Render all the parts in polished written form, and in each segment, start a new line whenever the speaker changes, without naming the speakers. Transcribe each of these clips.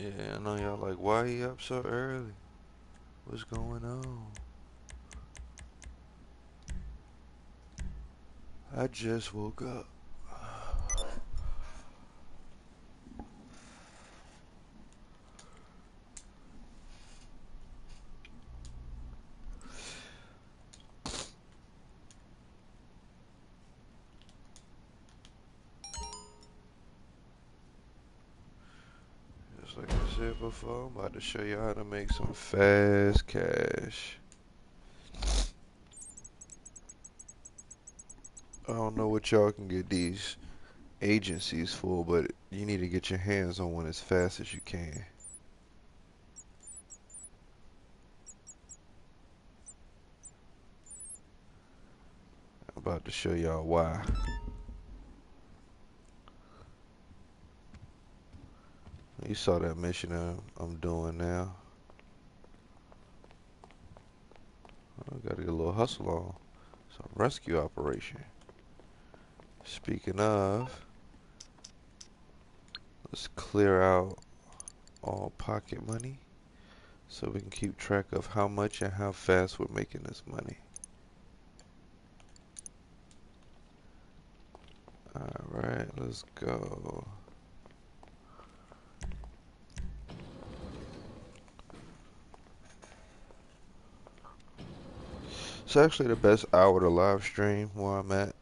Yeah, I know y'all like, why he up so early? What's going on? I just woke up. Just like I said before, I'm about to show you how to make some fast cash. I don't know what y'all can get these agencies for, but you need to get your hands on one as fast as you can. I'm about to show y'all why. You saw that mission I'm doing now. I gotta get a little hustle on. Some rescue operation. Speaking of, let's clear out all pocket money so we can keep track of how much and how fast we're making this money. Alright, let's go. It's actually the best hour to live stream where I'm at.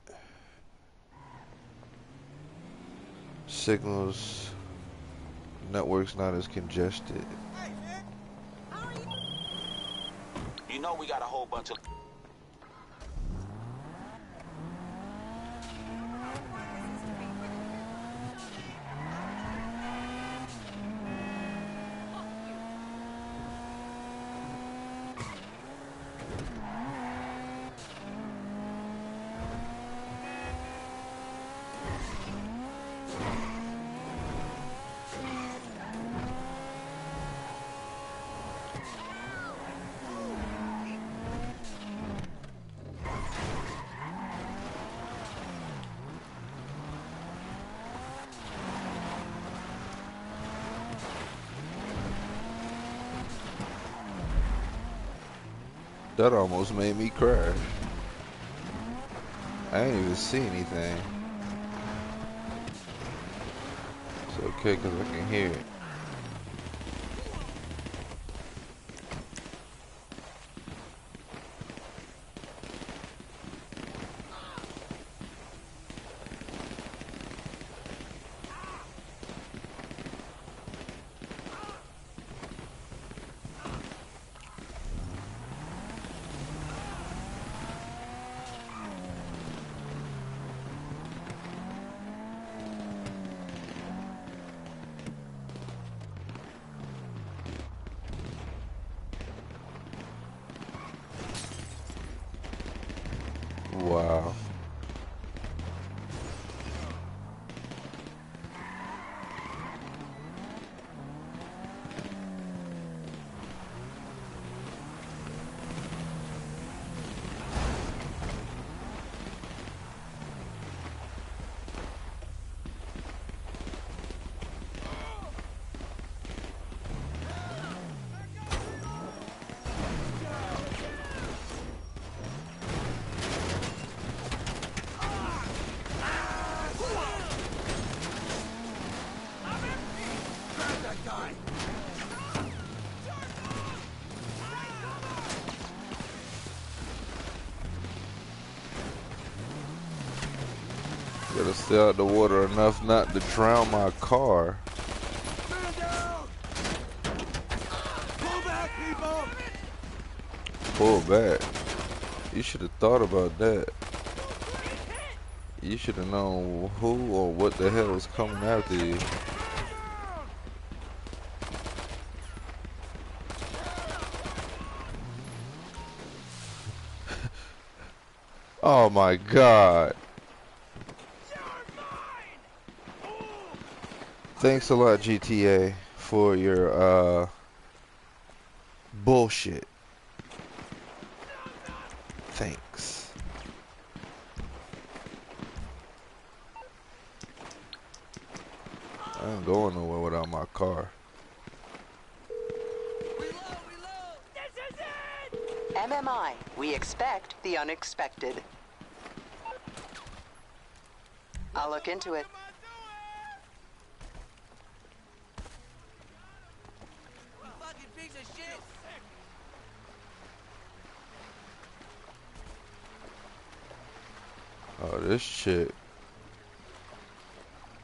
Signals, network's not as congested.
You know we got a whole bunch of...
That almost made me crash. I didn't even see anything. It's okay because I can hear it. Wow. Gotta stay out the water enough not to drown my car. Pull back. You should have thought about that. You should have known who or what the hell was coming after you. Oh my god. Thanks a lot, GTA, for your bullshit. Thanks. I ain't going nowhere without my car.
am I. We expect the unexpected. I'll look into it.
Fucking piece of shit.
Oh, this shit.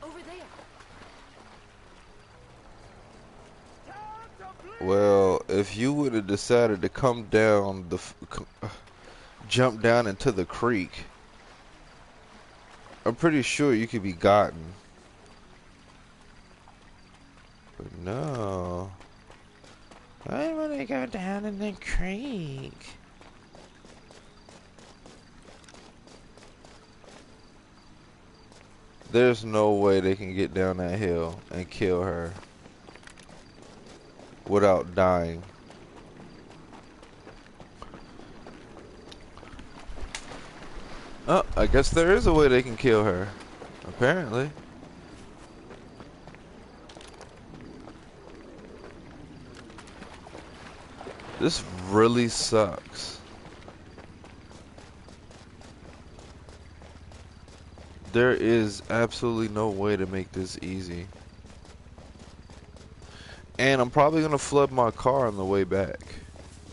Over there.
Well, if you would have decided to come down jump down into the creek, I'm pretty sure you could be gotten. But no. I want to go down in the creek. There's no way they can get down that hill and kill her without dying. Oh, I guess there is a way they can kill her. Apparently. This really sucks. There is absolutely no way to make this easy. And I'm probably going to flood my car on the way back.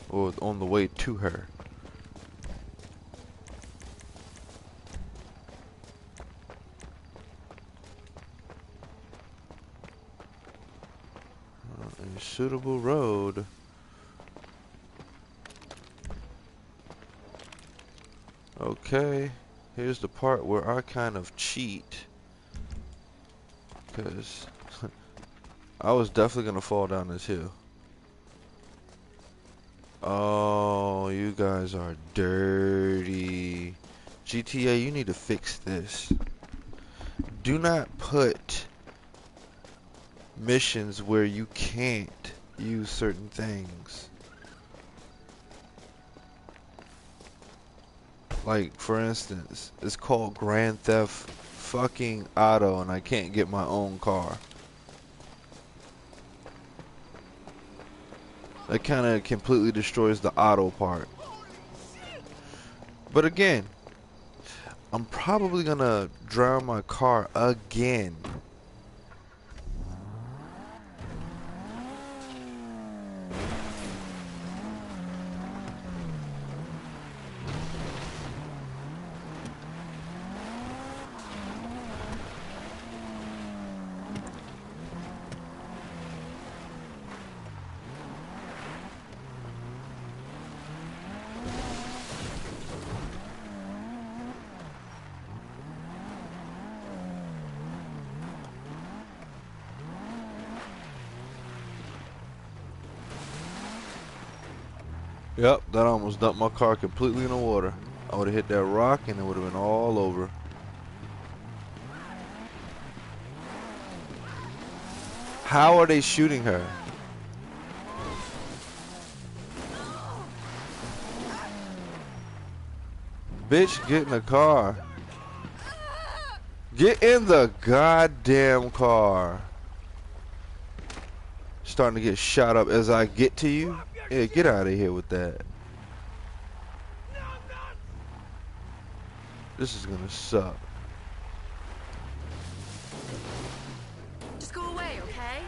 Or on the way to her. A suitable road. Okay. Here's the part where I kind of cheat. Because I was definitely going to fall down this hill. Oh, you guys are dirty. GTA, you need to fix this. Do not put missions where you can't use certain things. Like, for instance, it's called Grand Theft fucking Auto and I can't get my own car. That kind of completely destroys the auto part. But again, I'm probably gonna drown my car again. Yep, that almost dumped my car completely in the water. I would have hit that rock and it would have been all over. How are they shooting her? Bitch, get in the car. Get in the goddamn car. Starting to get shot up as I get to you. Yeah, get out of here with that. This is gonna suck.
Just go away, okay?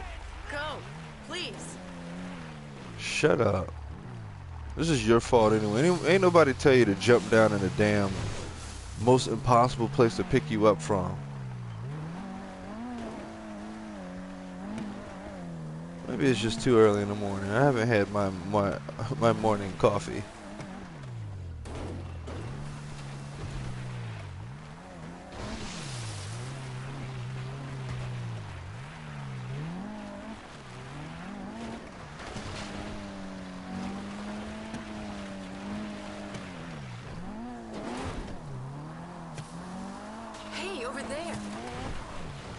Go, please.
Shut up. This is your fault anyway. Ain't nobody tell you to jump down in the damn most impossible place to pick you up from. Maybe it's just too early in the morning. I haven't had my morning coffee.
Hey, over there.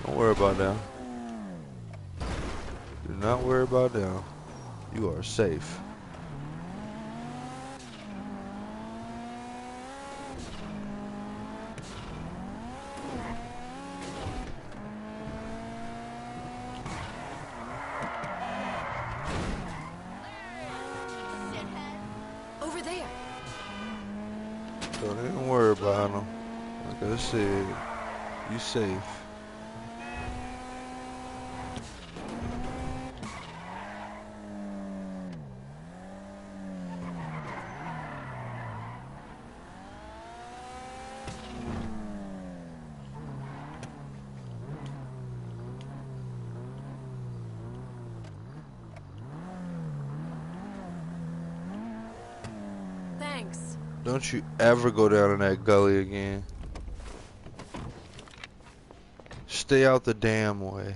Don't worry about that. Do not worry about that. You are safe.
Over there.
worry about him. Like I said, you safe.
Thanks.
Don't you ever go down in that gully again. Stay out the damn way.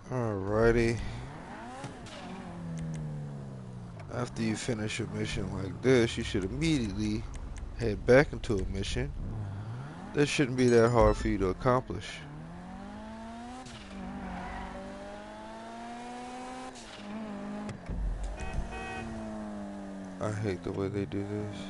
Alrighty. After you finish a mission like this, you should immediately head back into a mission that shouldn't be that hard for you to accomplish. I hate the way they do this.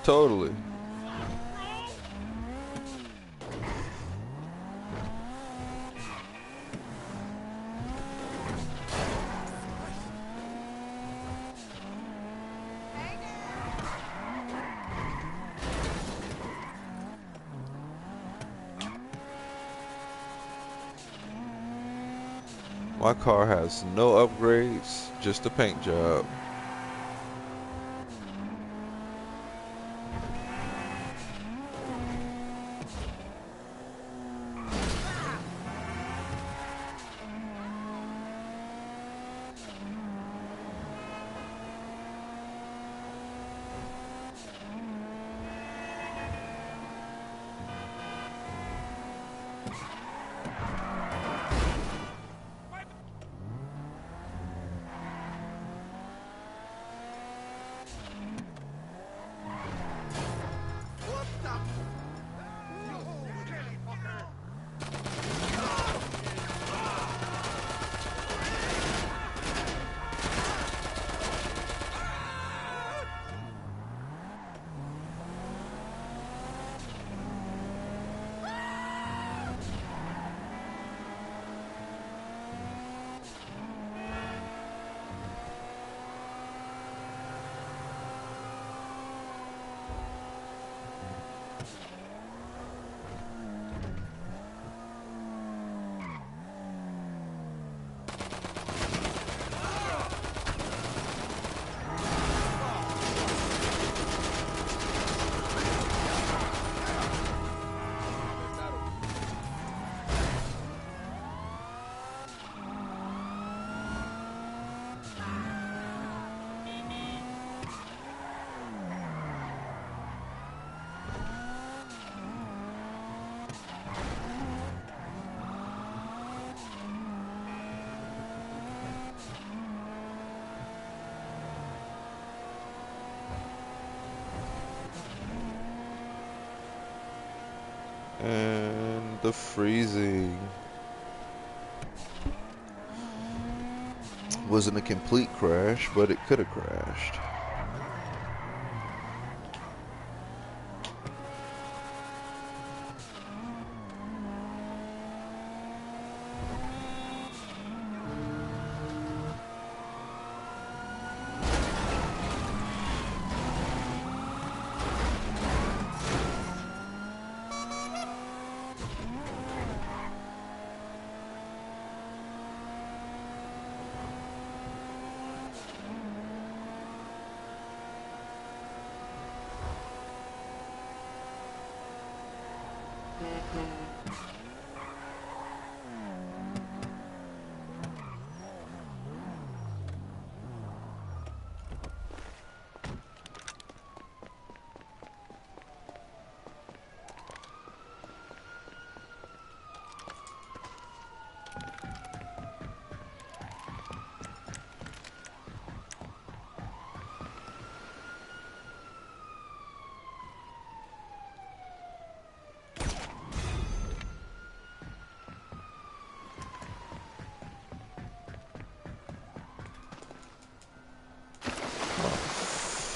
Totally. My car has no upgrades, just a paint job. And the freezing wasn't a complete crash, but it could have crashed.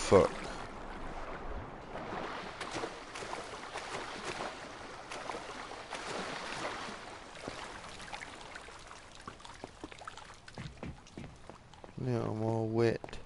fuck? Now I'm all wet.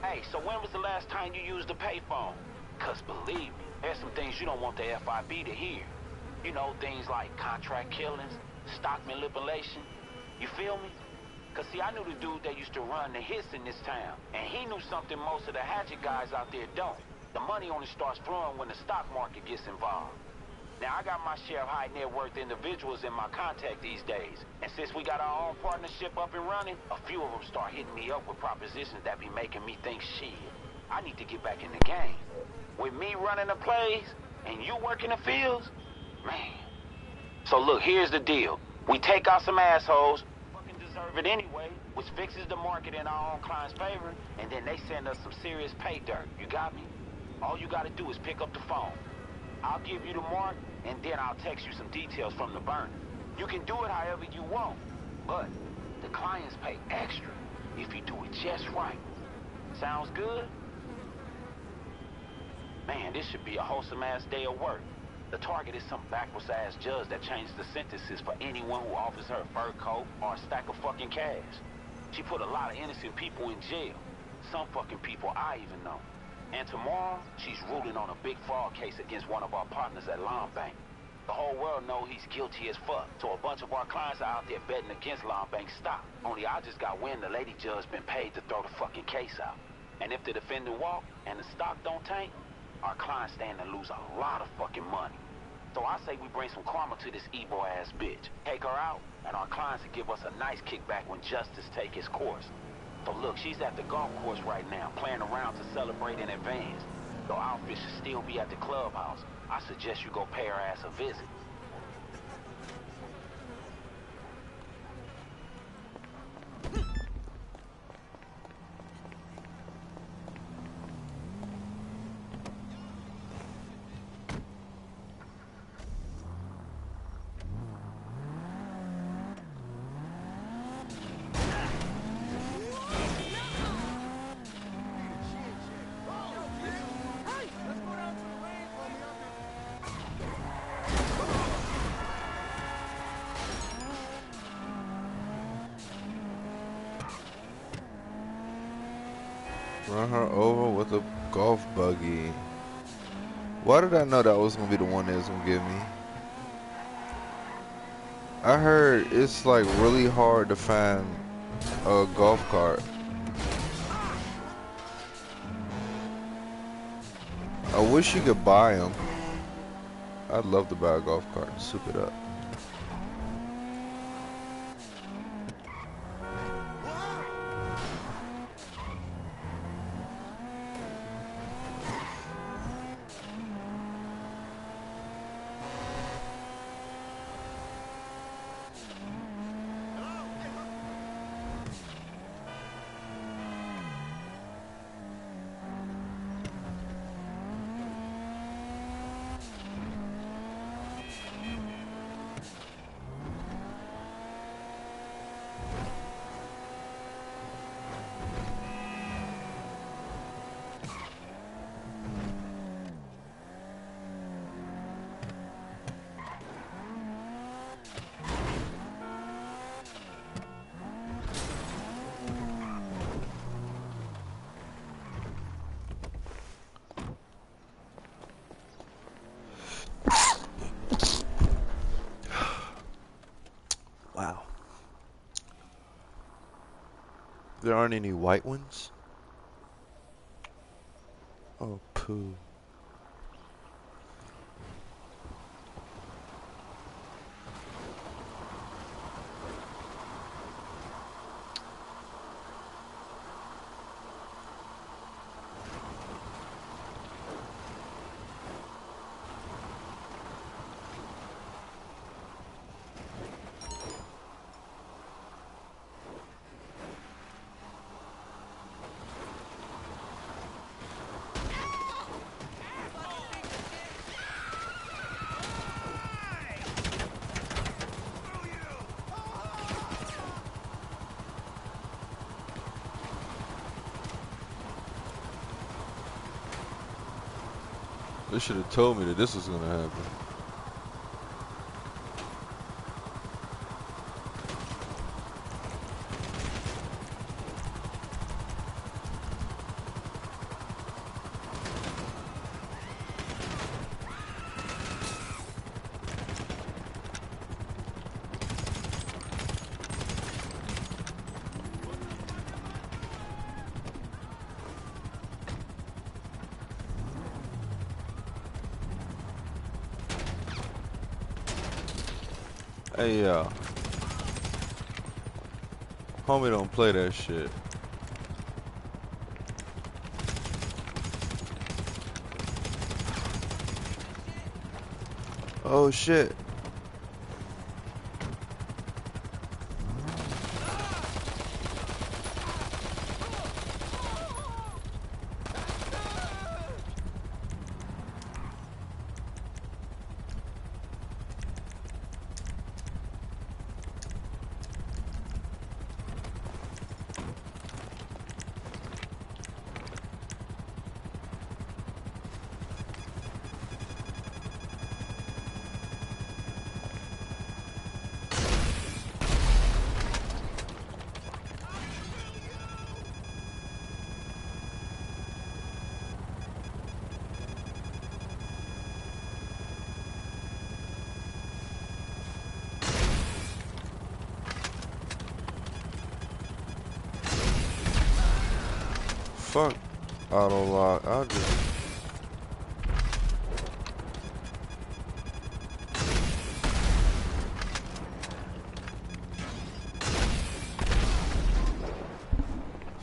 Hey, so when was the last time you used a payphone? Cause believe me, there's some things you don't want the FIB to hear. You know, things like contract killings, stock manipulation. You feel me? Cause see, I knew the dude that used to run the hits in this town, and he knew something most of the hatchet guys out there don't. The money only starts flowing when the stock market gets involved. Now, I got my share of high net worth individuals in my contact these days. And since we got our own partnership up and running, a few of them start hitting me up with propositions that be making me think, shit, I need to get back in the game. With me running the plays and you working the fields, man. So look, here's the deal. We take out some assholes, fucking deserve it anyway, which fixes the market in our own client's favor, and then they send us some serious pay dirt. You got me? All you gotta do is pick up the phone. I'll give you the mark, and then I'll text you some details from the burner. You can do it however you want, but the clients pay extra if you do it just right. Sounds good? Man, this should be a wholesome-ass day of work. The target is some backwards-ass judge that changes the sentences for anyone who offers her a fur coat or a stack of fucking cash. She put a lot of innocent people in jail. Some fucking people I even know. And tomorrow, she's ruling on a big fraud case against one of our partners at Lombank. The whole world know he's guilty as fuck, so a bunch of our clients are out there betting against Lombank's stock. Only I just got wind the lady judge been paid to throw the fucking case out. And if the defendant walk and the stock don't tank, our clients stand to lose a lot of fucking money. So I say we bring some karma to this evil-ass bitch. Take her out, and our clients will give us a nice kickback when justice take its course. So look, she's at the golf course right now, playing around to celebrate in advance. Though outfit should still be at the clubhouse, I suggest you go pay her ass a visit.
Run her over with a golf buggy. Why did I know that was gonna be the one that was gonna give me? I heard it's like really hard to find a golf cart. I wish you could buy them. I'd love to buy a golf cart and soup it up. Wow. There aren't any white ones? Oh, poo. They should have told me that this was gonna happen. Hey, homie don't play that shit. Oh shit. Fuck auto lock. I'll just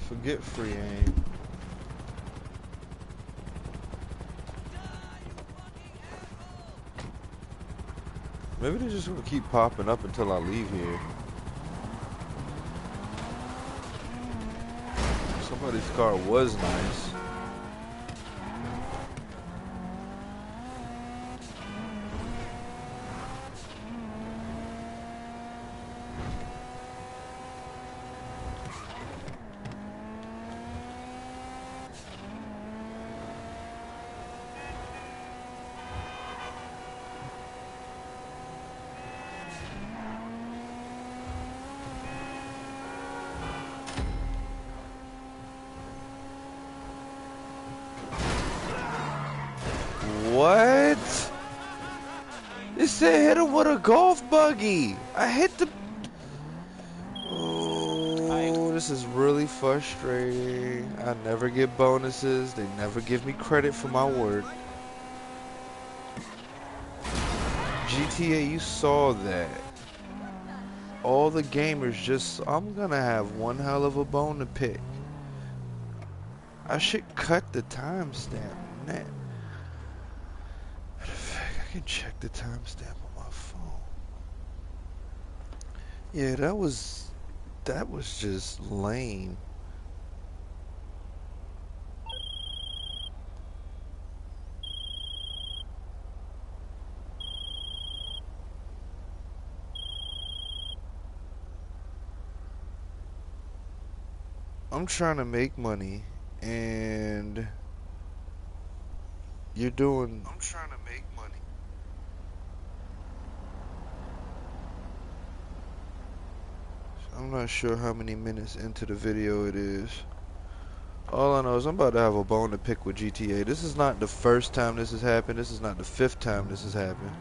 forget free aim. Maybe they're just gonna keep popping up until I leave here. Somebody's car was nice. What? It said hit him with a golf buggy. I hit the... Oh, this is really frustrating. I never get bonuses. They never give me credit for my work. GTA, you saw that. All the gamers just, I'm gonna have one hell of a bone to pick. I should cut the timestamp. Matter of fact, I can check the timestamp on my phone. Yeah, that was just lame. I'm trying to make money, and you're doing. I'm trying to make money. I'm not sure how many minutes into the video it is. All I know is I'm about to have a bone to pick with GTA. This is not the first time this has happened. This is not the 5th time this has happened.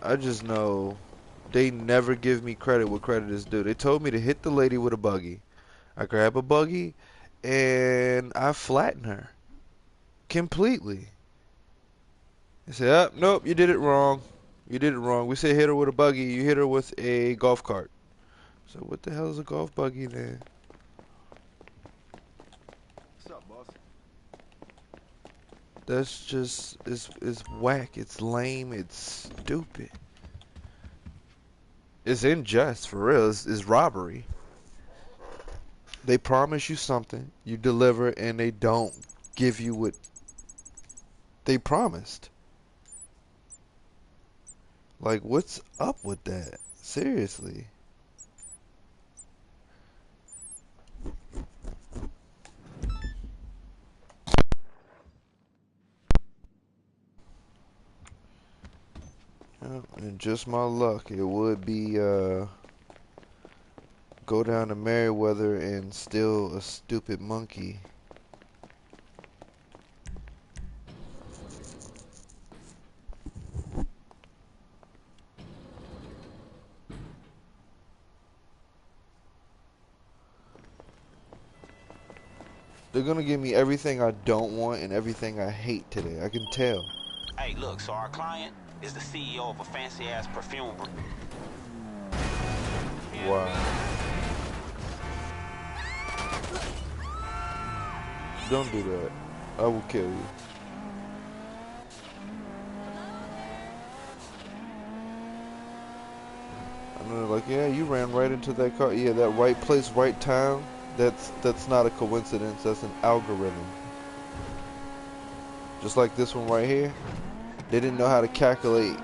I just know they never give me credit where credit is due. They told me to hit the lady with a buggy. I grab a buggy and I flatten her completely. They said, oh, nope, you did it wrong. You did it wrong. We said hit her with a buggy. You hit her with a golf cart. So what the hell is a golf buggy then?
What's up, boss?
That's just, it's whack. It's lame. It's stupid. It's unjust, for real. It's robbery. They promise you something, you deliver, and they don't give you what they promised. Like, what's up with that? Seriously. And just my luck, it would be go down to Merriweather and steal a stupid monkey. They're gonna give me everything I don't want and everything I hate today. I can tell.
Hey, look, so our client is the CEO of a fancy-ass perfume brand.
Wow. Don't do that. I will kill you. And they're like, yeah, you ran right into that car. Yeah, that right place, right time. That's not a coincidence. That's an algorithm. Just like this one right here. They didn't know how to calculate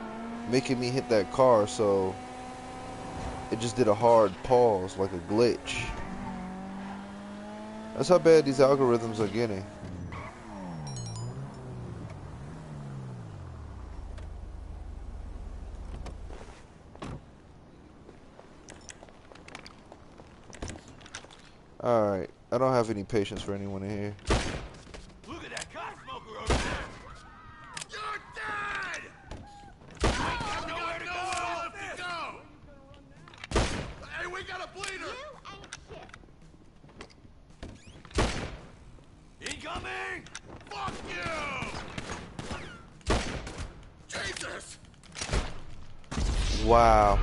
making me hit that car, so it just did a hard pause, like a glitch. That's how bad these algorithms are getting. Alright, I don't have any patience for anyone in here.
Look at that cop smoker over there! You're dead! We got nowhere to go! Hey, we got a bleeder! Incoming! Fuck you! Jesus!
Wow.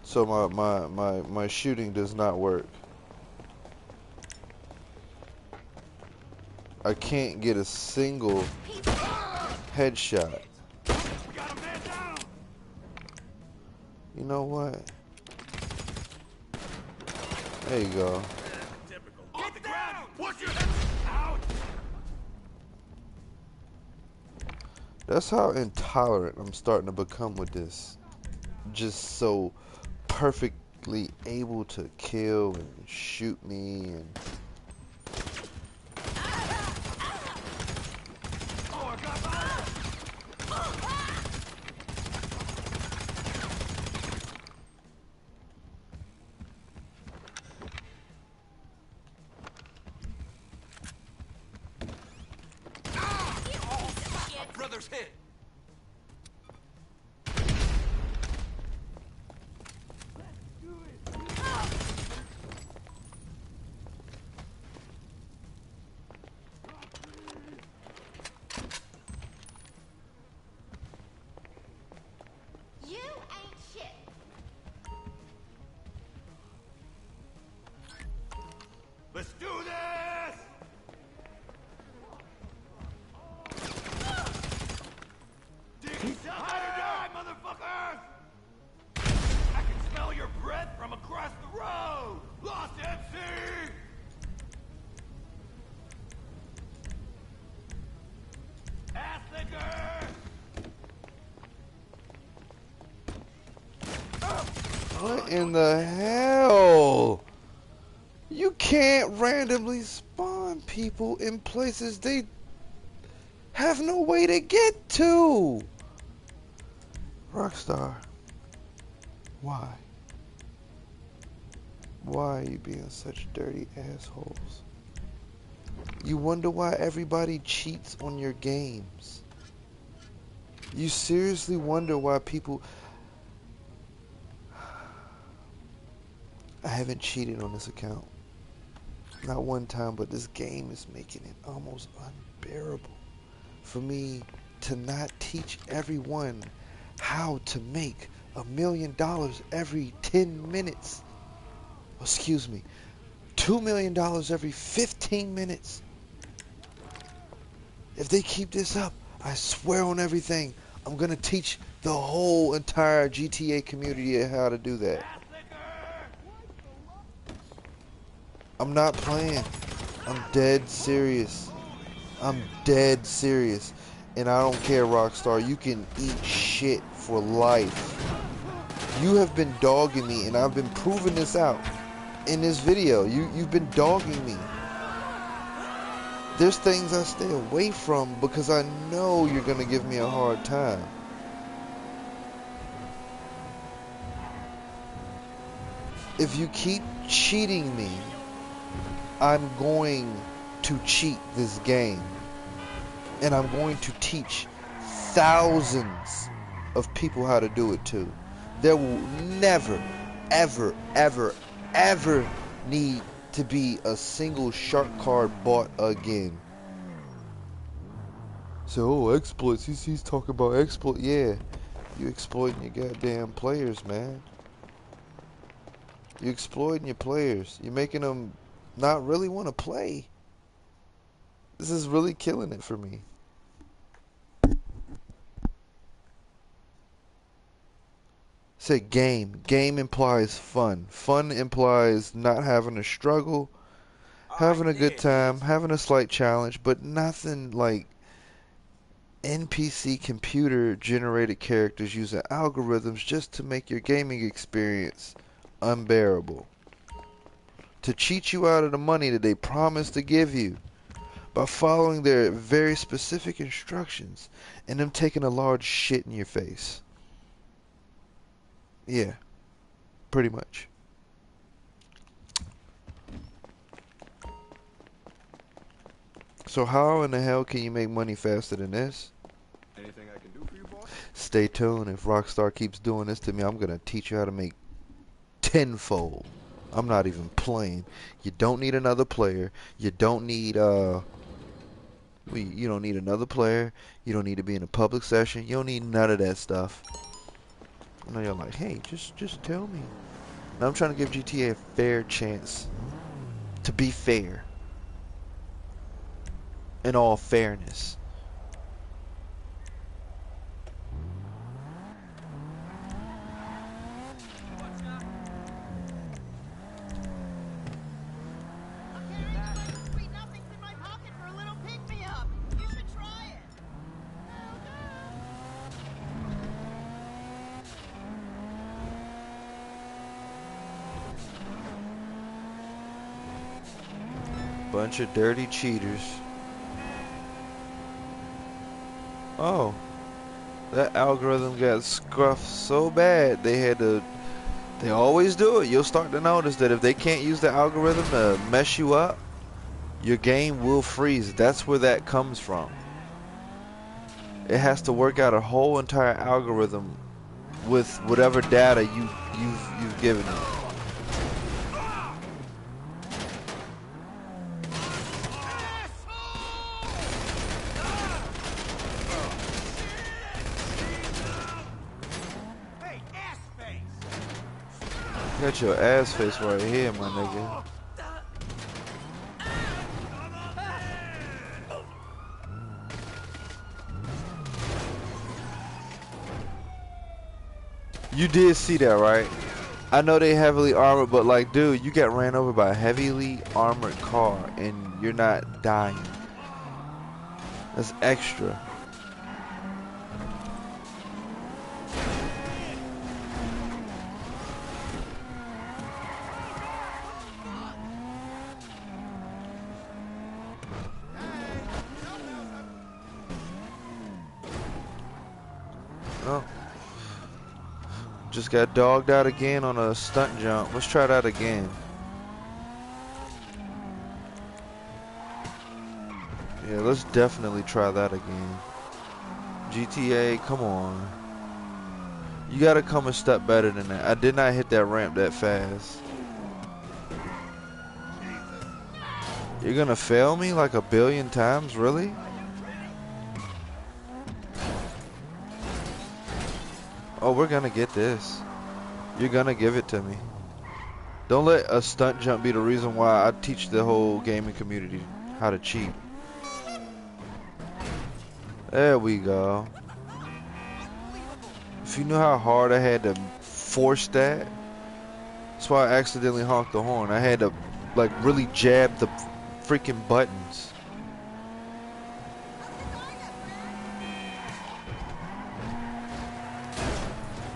So my shooting does not work. I can't get a single headshot.
We got a man down!
You know what? There you go.
Typical. Get the ground! Push your head out!
That's how intolerant I'm starting to become with this. Just so perfectly able to kill and shoot me and
Oh, I got fire! My brother's hit! Lost MC! Ass liquor!
What in the hell? You can't randomly spawn people in places they have no way to get to. Rockstar, why? Why are you being such dirty assholes? You wonder why everybody cheats on your games. You seriously wonder why people... I haven't cheated on this account. Not one time, but this game is making it almost unbearable for me to not teach everyone how to make $1 million every 10 minutes. Excuse me, $2 million every 15 minutes. If they keep this up, I swear on everything, I'm gonna teach the whole entire GTA community how to do that. I'm not playing. I'm dead serious. I'm dead serious. And I don't care, Rockstar. You can eat shit for life. You have been dogging me, and I've been proving this out in this video. You've been dogging me. There's things I stay away from because I know you're gonna give me a hard time. If you keep cheating me, I'm going to cheat this game. And I'm going to teach thousands of people how to do it too. There will never, ever, ever, ever need to be a single shark card bought again. So, oh, exploits. He's talking about exploit. Yeah, you exploiting your goddamn players, man. You exploiting your players. You're making them not really want to play. This is really killing it for me. Say game. Game implies fun. Fun implies not having to struggle, having a good time, having a slight challenge, but nothing like NPC computer generated characters using algorithms just to make your gaming experience unbearable. To cheat you out of the money that they promised to give you by following their very specific instructions and them taking a large shit in your face. Yeah, pretty much. So how in the hell can you make money faster than this?
Anything I can do for you, boss?
Stay tuned. If Rockstar keeps doing this to me, I'm gonna teach you how to make tenfold. I'm not even playing. You don't need another player. You don't need you don't need another player. You don't need to be in a public session. You don't need none of that stuff. I know you're like, hey, just tell me. Now I'm trying to give GTA a fair chance to be fair. In all fairness. Bunch of dirty cheaters. Oh, that algorithm got scruffed so bad they always do it. You'll start to notice that if they can't use the algorithm to mess you up, your game will freeze. That's where that comes from. It has to work out a whole entire algorithm with whatever data you've given it. Got your ass face right here, my nigga. You did see that, right? I know they heavily armored, but like, dude, you get ran over by a heavily armored car and you're not dying. That's extra. Oh. Just got dogged out again on a stunt jump. Let's try that again. Yeah, let's definitely try that again. GTA, come on. You gotta come a step better than that. I did not hit that ramp that fast. You're gonna fail me like a billion times, really? Oh, we're gonna get this. You're gonna give it to me. Don't let a stunt jump be the reason why I teach the whole gaming community how to cheat. There we go. If you knew how hard I had to force that, that's why I accidentally honked the horn. I had to like really jab the freaking buttons.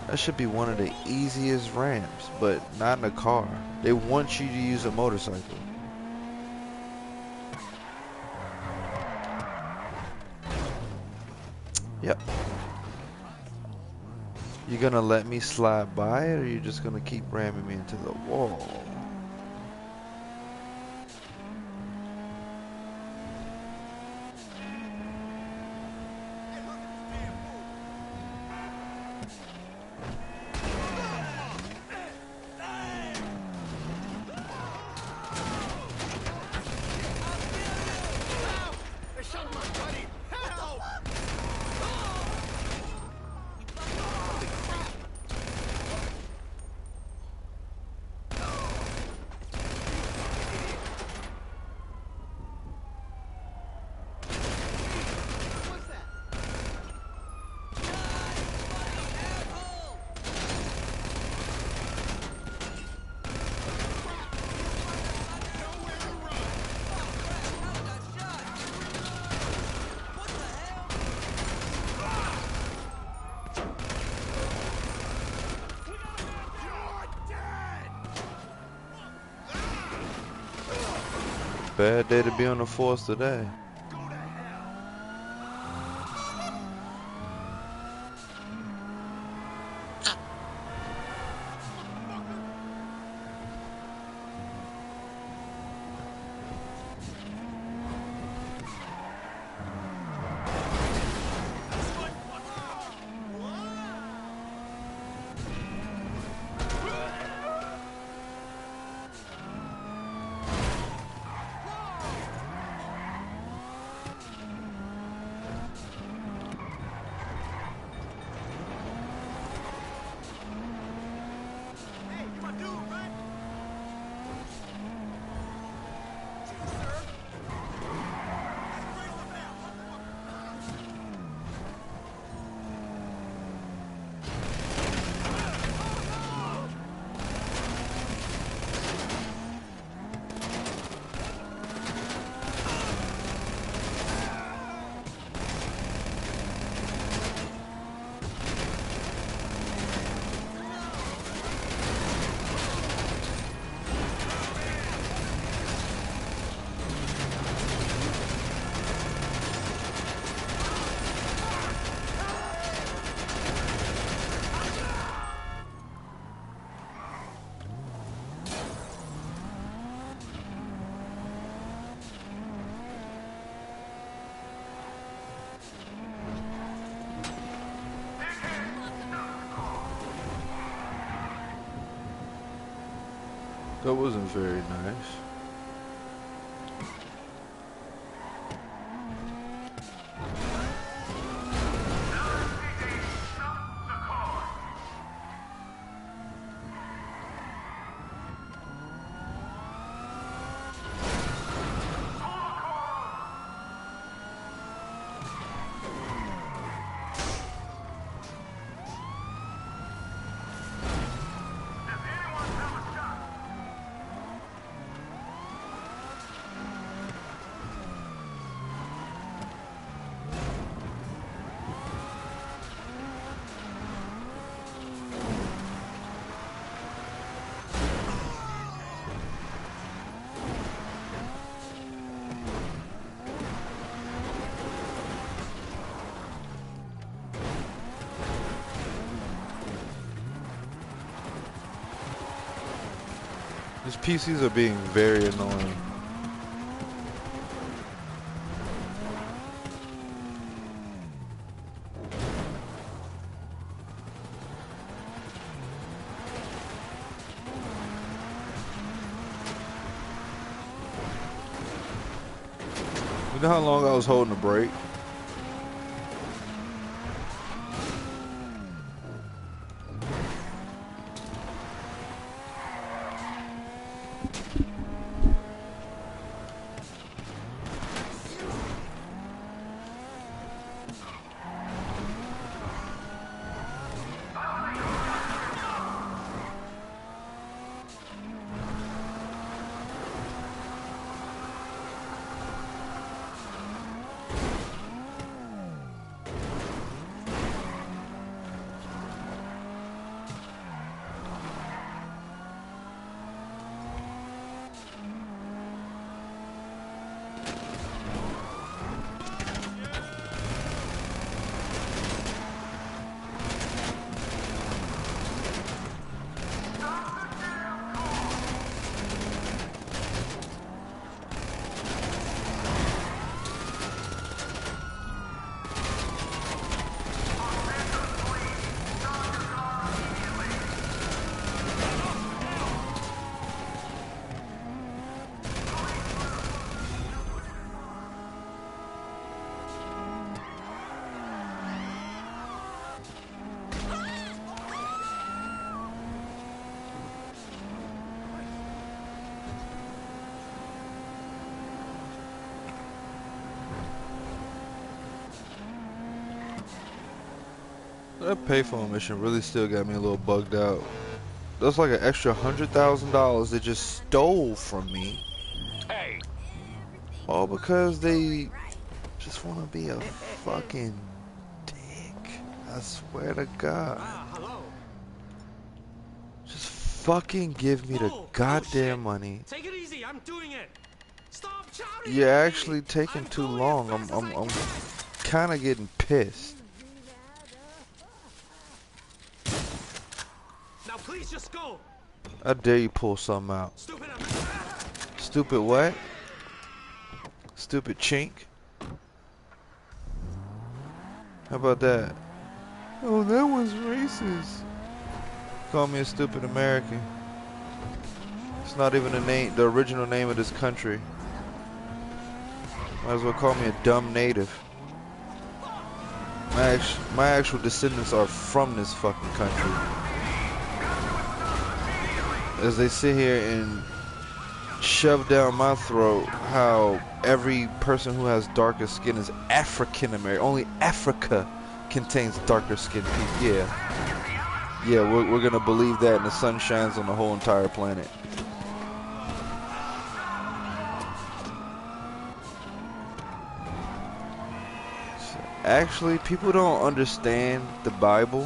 That should be one of the easiest ramps, but not in a car. They want you to use a motorcycle. Yep. You gonna let me slide by it, or you just gonna keep ramming me into the wall? Bad day to be on the force today. That wasn't very nice. These PCs are being very annoying. You know how long I was holding the brake? That payphone mission really still got me a little bugged out. That's like an extra $100,000 they just stole from me.
Hey,
All because they just want to be a fucking dick. I swear to God.
Hello.
Just fucking give me the goddamn money.
Take it easy. I'm doing it. Stop shouting.
You're actually taking too long. I'm kind of getting pissed.
Now please just go.
I dare you pull something out.
Stupid.
Stupid what? Stupid chink. How about that? Oh, that was racist. Call me a stupid American. It's not even the original name of this country. Might as well call me a dumb native. My actual descendants are from this fucking country. As they sit here and shove down my throat how every person who has darker skin is African American. Only Africa contains darker skinned people. Yeah, we're gonna believe that, and the sun shines on the whole entire planet. Actually, people don't understand the Bible.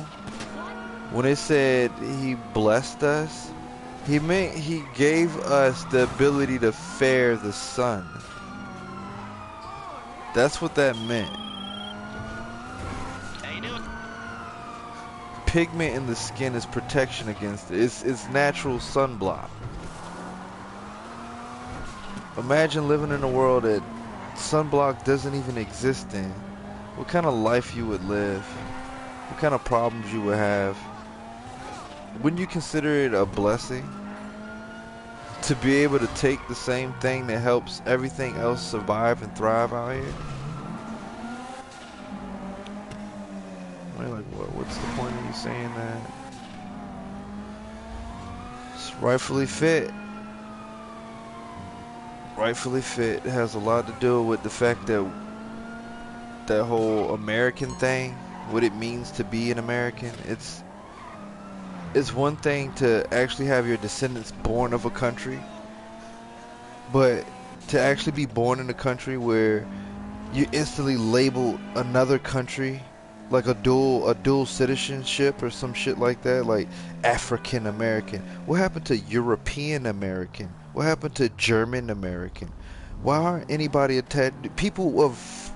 When it said he blessed us, he meant he gave us the ability to fare the sun. That's what that meant. Pigment in the skin is protection against it. It's natural sunblock. Imagine living in a world that sunblock doesn't even exist in. What kind of life you would live? What kind of problems you would have? Wouldn't you consider it a blessing to be able to take the same thing that helps everything else survive and thrive out here? I mean, like, what's the point of you saying that? It's rightfully fit. Rightfully fit. It has a lot to do with the fact that that whole American thing, what it means to be an American. It's one thing to actually have your descendants born of a country, but to actually be born in a country where you instantly label another country like a dual citizenship or some shit like that, like African American. What happened to European American? What happened to German American? Why aren't anybody attached? People of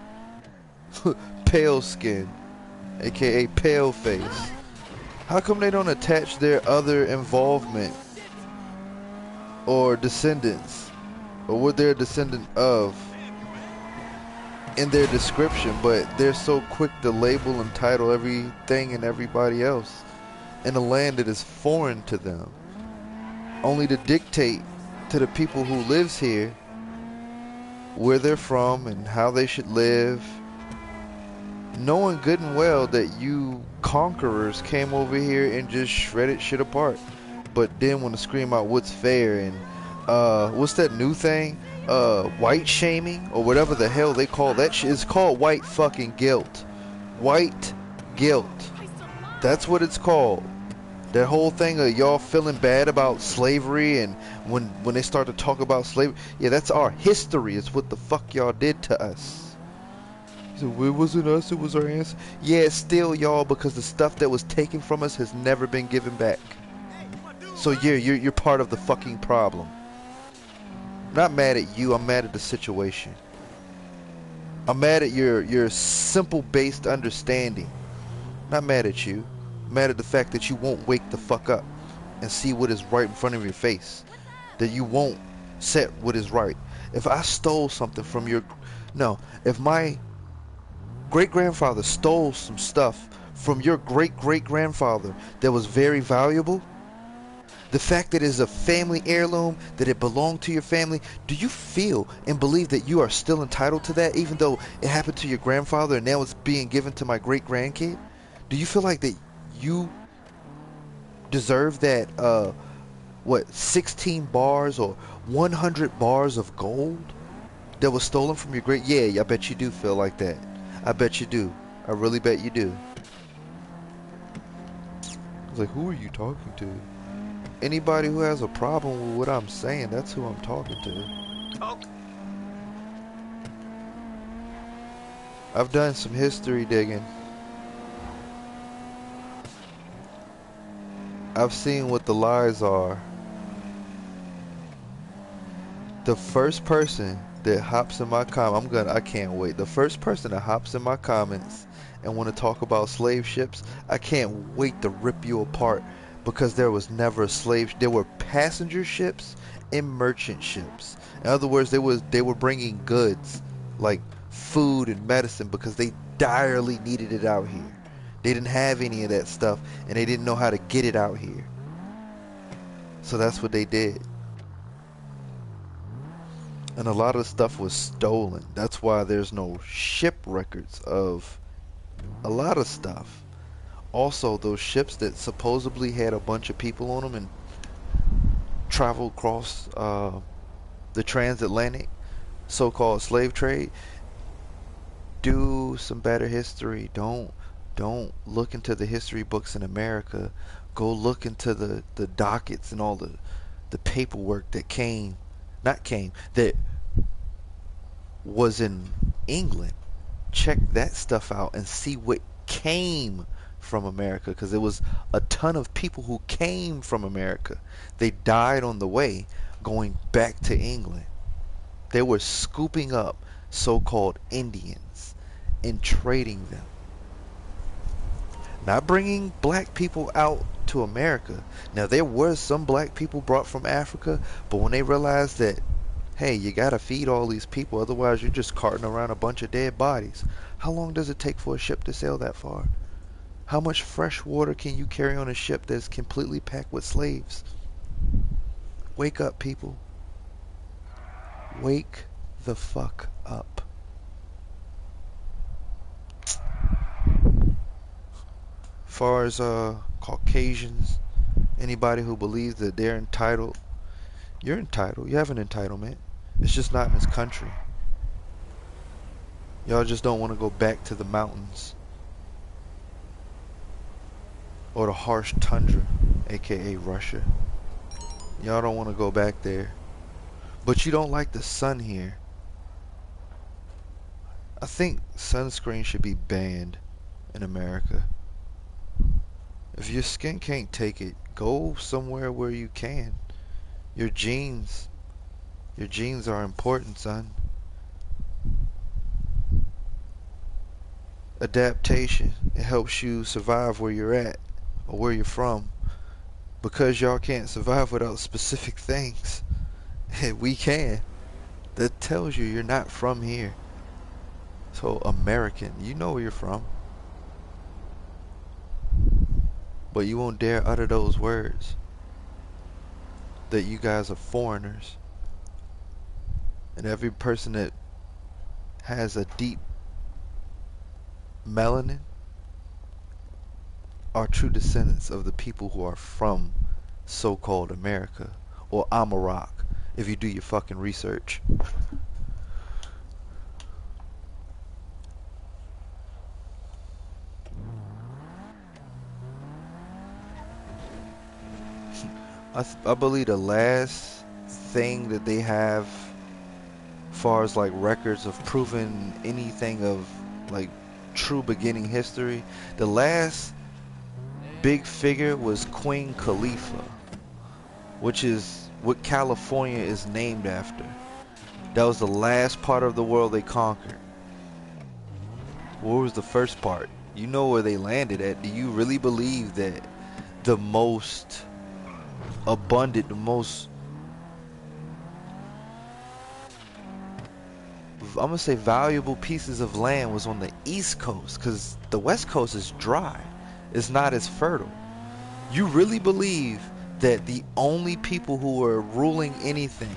pale skin, aka pale face. How come they don't attach their other involvement or descendants or what they're a descendant of in their description, but they're so quick to label and title everything and everybody else in a land that is foreign to them, only to dictate to the people who lives here where they're from and how they should live, knowing good and well that you conquerors came over here and just shredded shit apart, but then want to scream out what's fair and what's that new thing, white shaming or whatever the hell they call that shit. It's called white fucking guilt. White guilt, that's what it's called. That whole thing of y'all feeling bad about slavery, and when they start to talk about slavery, yeah, that's our history. It's what the fuck y'all did to us. So it wasn't us, it was our ancestors. Yeah, it's still y'all, because the stuff that was taken from us has never been given back. So yeah, you're part of the fucking problem. I'm not mad at you, I'm mad at the situation. I'm mad at your simple based understanding. Not mad at you. Mad at the fact that you won't wake the fuck up and see what is right in front of your face, that you won't set what is right. If I stole something from if my great-grandfather stole some stuff from your great-great-grandfather that was very valuable, the fact that it is a family heirloom, that it belonged to your family, do you feel and believe that you are still entitled to that, even though it happened to your grandfather and now it's being given to my great-grandkid? Do you feel like that you deserve that 16 bars or 100 bars of gold that was stolen from your great? Yeah, I bet you do feel like that. I bet you do. I really bet you do. I was like, who are you talking to? Anybody who has a problem with what I'm saying, that's who I'm talking to.
Oh.
I've done some history digging. I've seen what the lies are. The first person that hops in my I can't wait. The first person that hops in my comments and want to talk about slave ships, I can't wait to rip you apart, because there was never a slave. There were passenger ships and merchant ships. In other words, they were bringing goods like food and medicine because they direly needed it out here. They didn't have any of that stuff, and they didn't know how to get it out here. So that's what they did. And a lot of the stuff was stolen. That's why there's no ship records of a lot of stuff. Also, those ships that supposedly had a bunch of people on them and traveled across the transatlantic so-called slave trade, do some better history. Don't look into the history books in America. Go look into the dockets and all the paperwork that that was in England. Check that stuff out and see what came from America, because there was a ton of people who came from America. They died on the way going back to England. They were scooping up so-called Indians and trading them. Not bringing black people out to America. Now, there were some black people brought from Africa, but when they realized that, hey, you gotta feed all these people, otherwise you're just carting around a bunch of dead bodies. How long does it take for a ship to sail that far? How much fresh water can you carry on a ship that's completely packed with slaves? Wake up, people. Wake the fuck up. Far as Caucasians, anybody who believes that they're entitled, you're entitled. You have an entitlement. It's just not in this country. Y'all just don't want to go back to the mountains or the harsh tundra, aka Russia. Y'all don't want to go back there. But you don't like the sun here. I think sunscreen should be banned in America. If your skin can't take it, go somewhere where you can. Your genes are important, son. Adaptation, it helps you survive where you're at or where you're from. because y'all can't survive without specific things. And we can. That tells you you're not from here. So American, you know where you're from. But you won't dare utter those words. That you guys are foreigners. And every person that has a deep melanin are true descendants of the people who are from so-called America, or Amarok, if you do your fucking research. I believe the last thing that they have far as like records of proving anything of like true beginning history, the last big figure was Queen Khalifa, which is what California is named after. That was the last part of the world they conquered. What was the first part? You know where they landed at. Do you really believe that the most abundant, the most, I'm gonna say, valuable pieces of land was on the East Coast? Because the West Coast is dry. It's not as fertile. You really believe that the only people who were ruling anything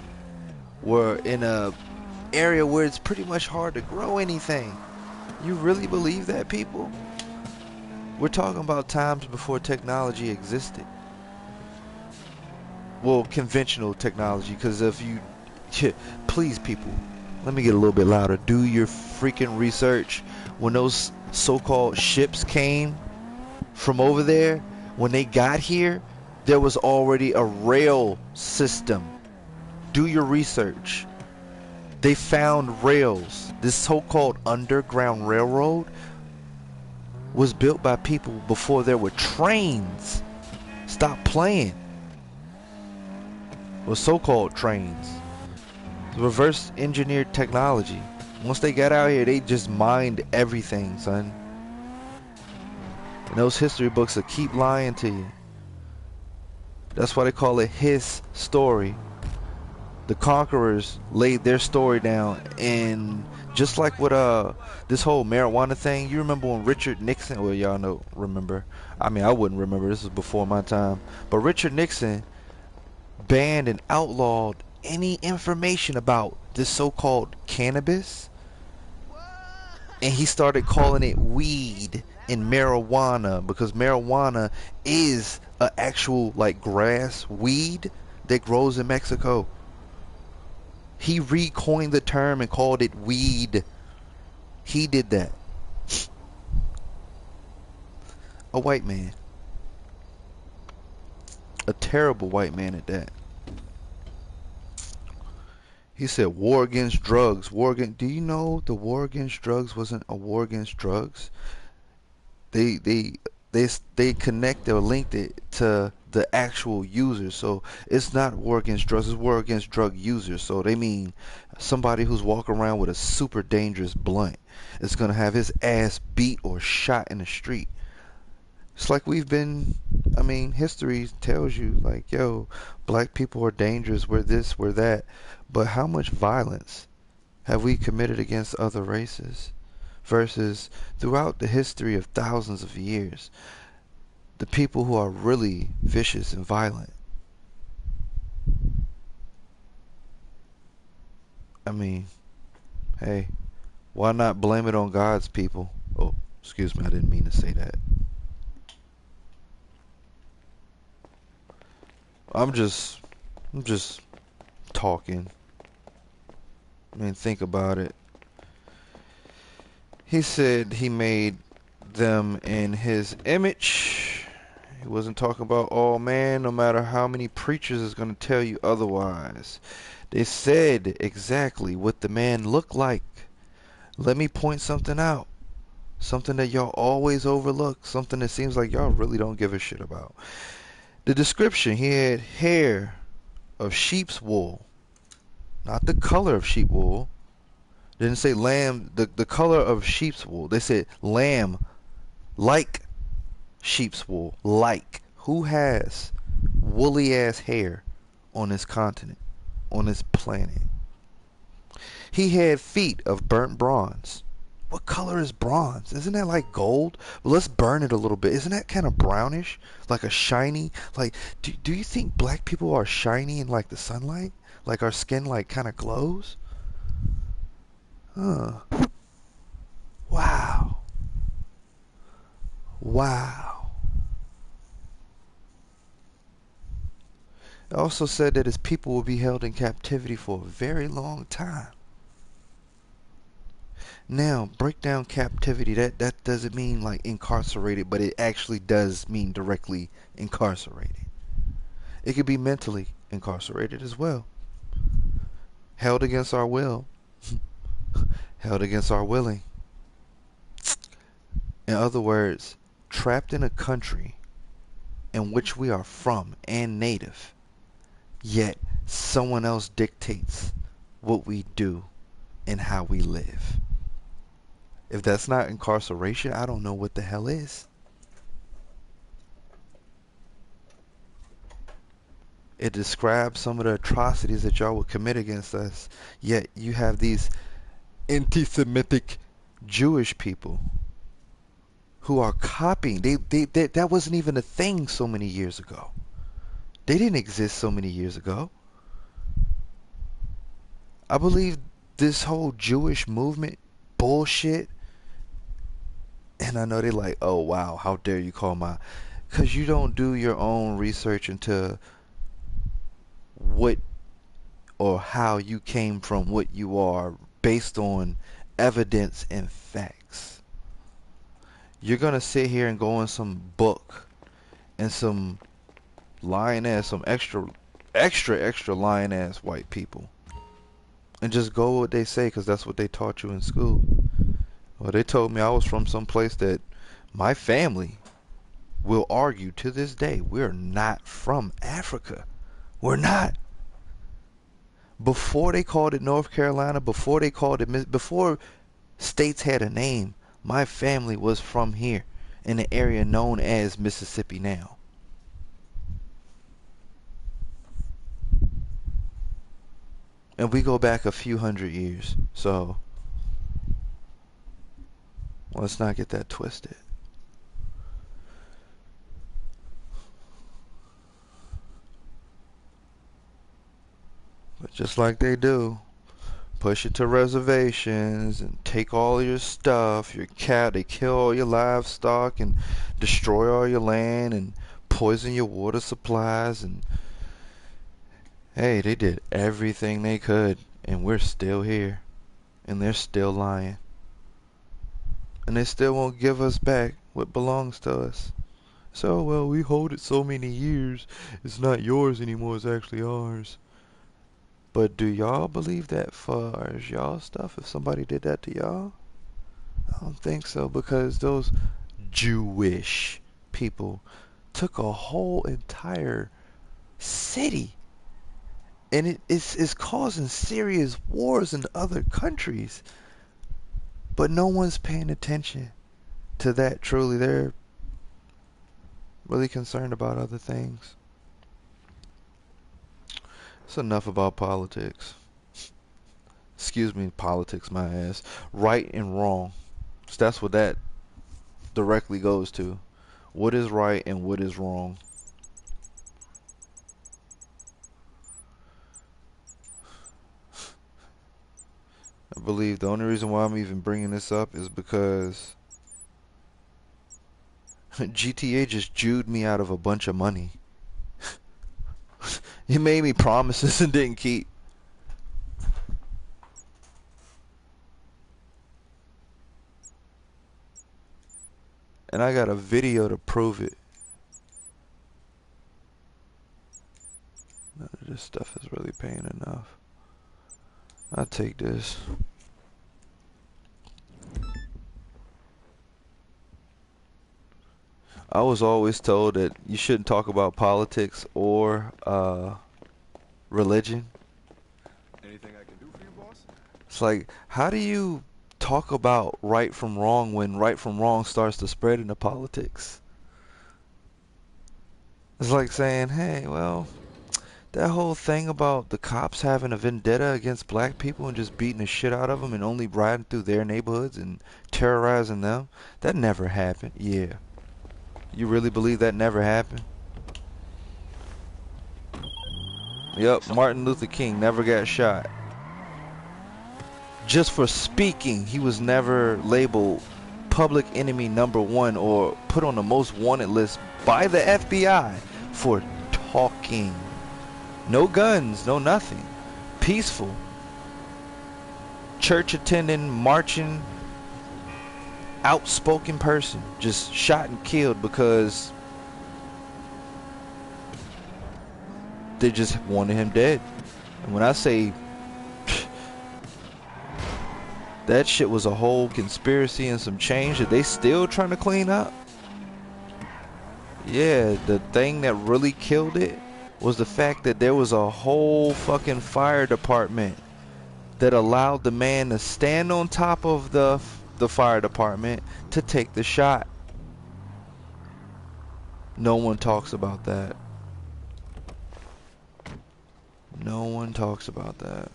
were in a area where it's pretty much hard to grow anything? You really believe that, people? We're talking about times before technology existed. Well, conventional technology, because if you, please people, let me get a little bit louder. Do your freaking research. When those so-called ships came from over there, when they got here, there was already a rail system. Do your research. They found rails. This so-called underground railroad was built by people before there were trains. Stop playing. Well, so-called trains. Reverse engineered technology. Once they got out here, they just mined everything, son. And those history books will keep lying to you. That's why they call it his story. The conquerors laid their story down, and just like with this whole marijuana thing, you remember when Richard Nixon, well, y'all know, remember, I mean, I wouldn't remember, this was before my time, but Richard Nixon banned and outlawed any information about this so-called cannabis, and he started calling it weed and marijuana, because marijuana is an actual like grass weed that grows in Mexico. He recoined the term and called it weed. He did that. A white man. A terrible white man at that. He said war against drugs. Do you know the war against drugs wasn't a war against drugs? They connect or linked it to the actual users. So it's not war against drugs, it's war against drug users. So they mean somebody who's walking around with a super dangerous blunt is gonna have his ass beat or shot in the street. It's like we've been, I mean, history tells you like, yo, black people are dangerous, we're this, we're that. But how much violence have we committed against other races? Versus throughout the history of thousands of years, the people who are really vicious and violent, I mean, hey, why not blame it on God's people? Oh, excuse me, I didn't mean to say that. I'm just talking. I mean, think about it. He said he made them in his image. He wasn't talking about all man, no matter how many preachers is going to tell you otherwise. They said exactly what the man looked like. Let me point something out. Something that y'all always overlook. Something that seems like y'all really don't give a shit about. The description, he had hair of sheep's wool. Not the color of sheep wool. They didn't say lamb, the color of sheep's wool. They said lamb like sheep's wool. Like. Who has woolly ass hair on this continent, on this planet. He had feet of burnt bronze. What color is bronze? Isn't that like gold? Well, let's burn it a little bit. Isn't that kind of brownish? Like a shiny, like, do you think black people are shiny in like the sunlight? Like our skin like kind of glows? Huh. Wow. Wow. It also said that his people will be held in captivity for a very long time. Now, break down captivity. That doesn't mean like incarcerated, but it actually does mean directly incarcerated. It could be mentally incarcerated as well. Held against our will. Held against our willing. In other words, trapped in a country in which we are from and native, yet someone else dictates what we do and how we live. If that's not incarceration, I don't know what the hell is. It describes some of the atrocities that y'all would commit against us, yet you have these anti-Semitic Jewish people who are copying. That wasn't even a thing so many years ago. They didn't exist so many years ago. I believe this whole Jewish movement bullshit, and I know they're like, oh wow, how dare you call my, because you don't do your own research into what or how you came from what you are based on evidence and facts. You're gonna sit here and go in some book and some lying ass, some extra lying ass white people and just go what they say because that's what they taught you in school. Well, they told me I was from some place that my family will argue to this day we're not from Africa. We're not. Before they called it North Carolina, before they called it, before states had a name, my family was from here in the area known as Mississippi now. And we go back a few hundred years, so let's not get that twisted. But just like they do, push it to reservations and take all your stuff, your cat, they kill all your livestock and destroy all your land and poison your water supplies, and hey, they did everything they could, and we're still here, and they're still lying. And they still won't give us back what belongs to us. So, well, we hold it so many years, it's not yours anymore, it's actually ours. But do y'all believe that for y'all stuff if somebody did that to y'all? I don't think so, because those Jewish people took a whole entire city, and it's causing serious wars in other countries. But no one's paying attention to that truly. They're really concerned about other things. It's enough about politics. Excuse me, politics, my ass. Right and wrong. So that's what that directly goes to. What is right and what is wrong? I believe the only reason why I'm even bringing this up is because GTA just Jewed me out of a bunch of money. He made me promises and didn't keep. And I got a video to prove it. None of this stuff is really paying enough. I'll take this. I was always told that you shouldn't talk about politics or religion.
Anything I can do for you, boss?
It's like, how do you talk about right from wrong when right from wrong starts to spread into politics? It's like saying, hey, well, that whole thing about the cops having a vendetta against black people and just beating the shit out of them and only riding through their neighborhoods and terrorizing them, that never happened. Yeah. You really believe that never happened? Yep, Martin Luther King never got shot. Just for speaking, he was never labeled public enemy #1 or put on the most wanted list by the FBI for talking. No guns, no nothing. Peaceful. Church attending, marching, outspoken person. Just shot and killed because they just wanted him dead. And when I say that shit was a whole conspiracy and some change that they still trying to clean up. Yeah, the thing that really killed it was the fact that there was a whole fucking fire department that allowed the man to stand on top of the fire department to take the shot. No one talks about that. No one talks about that.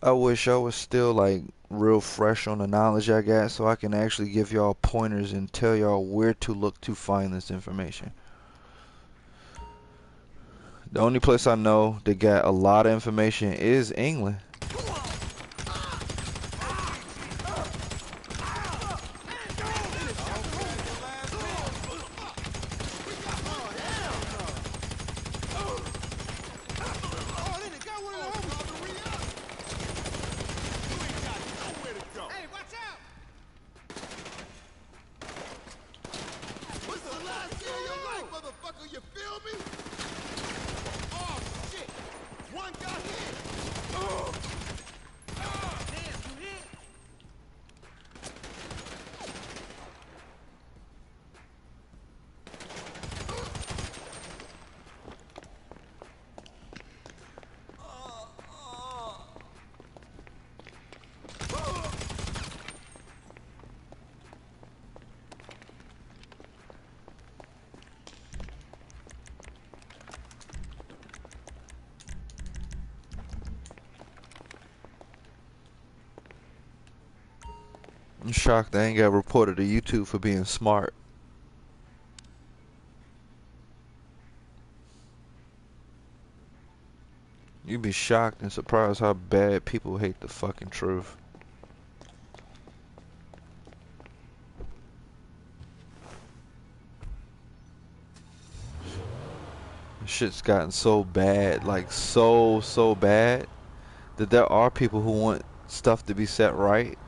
I wish I was still like real fresh on the knowledge I got so I can actually give y'all pointers and tell y'all where to look to find this information. The only place I know that got a lot of information is England. I'm shocked they ain't got reported to YouTube for being smart. You'd be shocked and surprised how bad people hate the fucking truth. Shit's gotten so bad, like so bad, that there are people who want stuff to be set right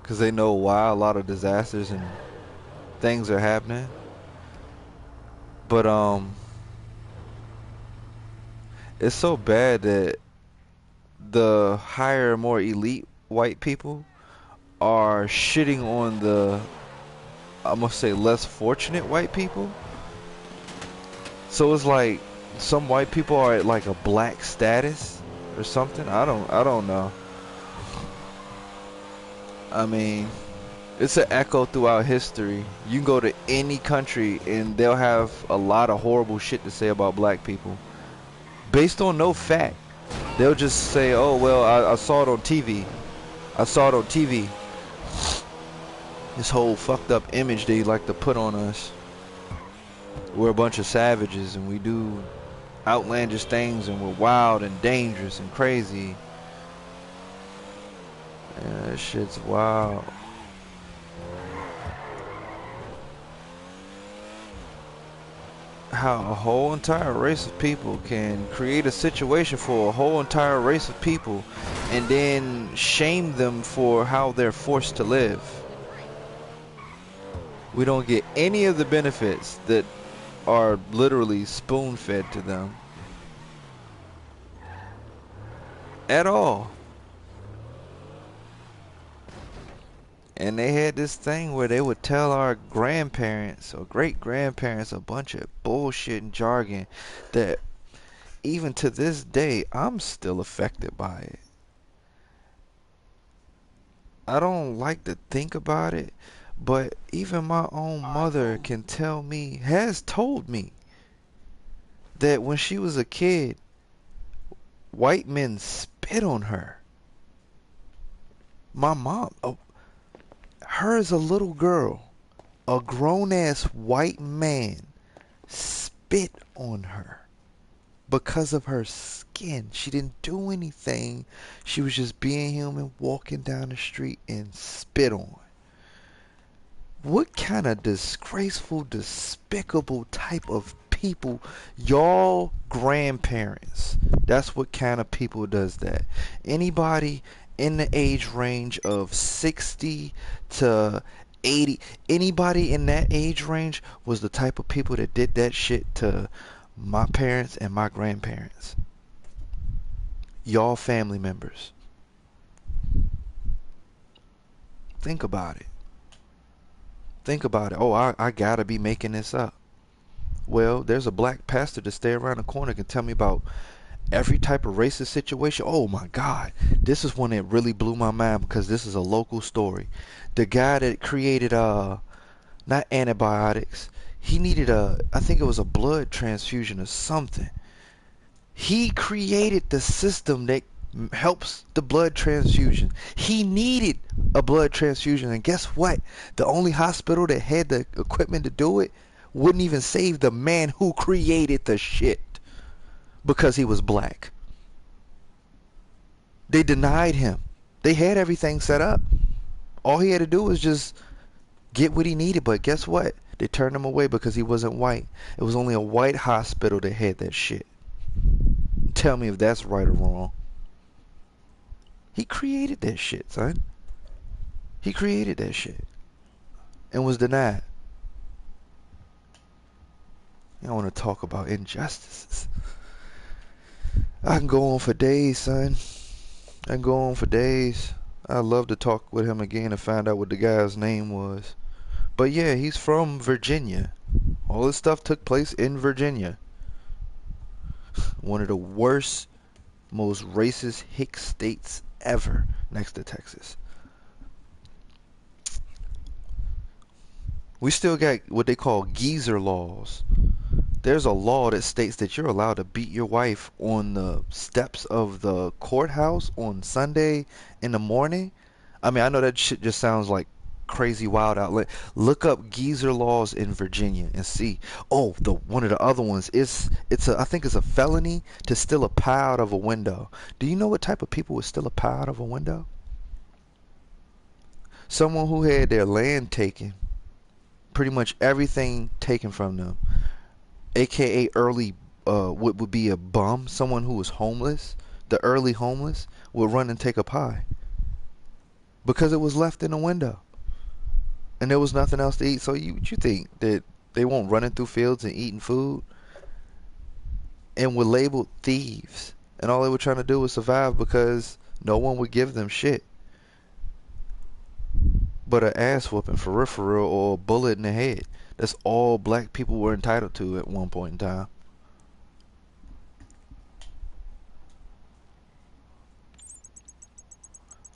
because they know why a lot of disasters and things are happening. But it's so bad that the higher, more elite white people are shitting on the, I'm gonna say, less fortunate white people. So it's like some white people are at like a black status or something. I don't know. I mean, it's an echo throughout history. You can go to any country and they'll have a lot of horrible shit to say about black people based on no fact. They'll just say, oh well, I saw it on TV. I saw it on TV. This whole fucked up image they like to put on us. We're a bunch of savages and we do outlandish things and we're wild and dangerous and crazy. Yeah, that shit's wild. How a whole entire race of people can create a situation for a whole entire race of people and then shame them for how they're forced to live. We don't get any of the benefits that are literally spoon-fed to them at all. And they had this thing where they would tell our grandparents or great-grandparents a bunch of bullshit and jargon that even to this day I'm still affected by it. I don't like to think about it, but even my own mother can tell me, has told me, that when she was a kid, white men spit on her. My mom, her as a little girl, a grown ass white man spit on her because of her skin. She didn't do anything. She was just being human, walking down the street and spit on. What kind of disgraceful, despicable type of people, y'all grandparents? That's what kind of people does that. Anybody in the age range of 60 to 80, anybody in that age range was the type of people that did that shit to my parents and my grandparents. Y'all family members. Think about it. Think about it. Oh, I gotta be making this up. Well, there's a black pastor that stay around the corner can tell me about every type of racist situation. Oh my God. This is one that really blew my mind because this is a local story. The guy that created not antibiotics, he needed I think it was a blood transfusion or something. He created the system that helps the blood transfusion. He needed a blood transfusion, and guess what? The only hospital that had the equipment to do it wouldn't even save the man who created the shit because he was black. They denied him. They had everything set up. All he had to do was just get what he needed, but guess what? They turned him away because he wasn't white. It was only a white hospital that had that shit. Tell me if that's right or wrong. He created that shit, son. He created that shit and was denied. I want to talk about injustices. I can go on for days, son. I can go on for days. I'd love to talk with him again and find out what the guy's name was. But yeah, he's from Virginia. All this stuff took place in Virginia. One of the worst, most racist hick states ever, next to Texas. We still got what they call geezer laws. There's a law that states that you're allowed to beat your wife on the steps of the courthouse on Sunday in the morning. I mean, I know that shit just sounds like crazy wild outlet. Look up geezer laws in Virginia and see. Oh, the one of the other ones is I think it's a felony to steal a pie out of a window. Do you know what type of people would steal a pie out of a window? Someone who had their land taken, pretty much everything taken from them, aka early what would be a bum, someone who was homeless, the early homeless would run and take a pie because it was left in the window. And there was nothing else to eat. So you think that they won't running through fields and eating food? And were labeled thieves. And all they were trying to do was survive because no one would give them shit but an ass whooping for real, or a bullet in the head. That's all black people were entitled to at one point in time.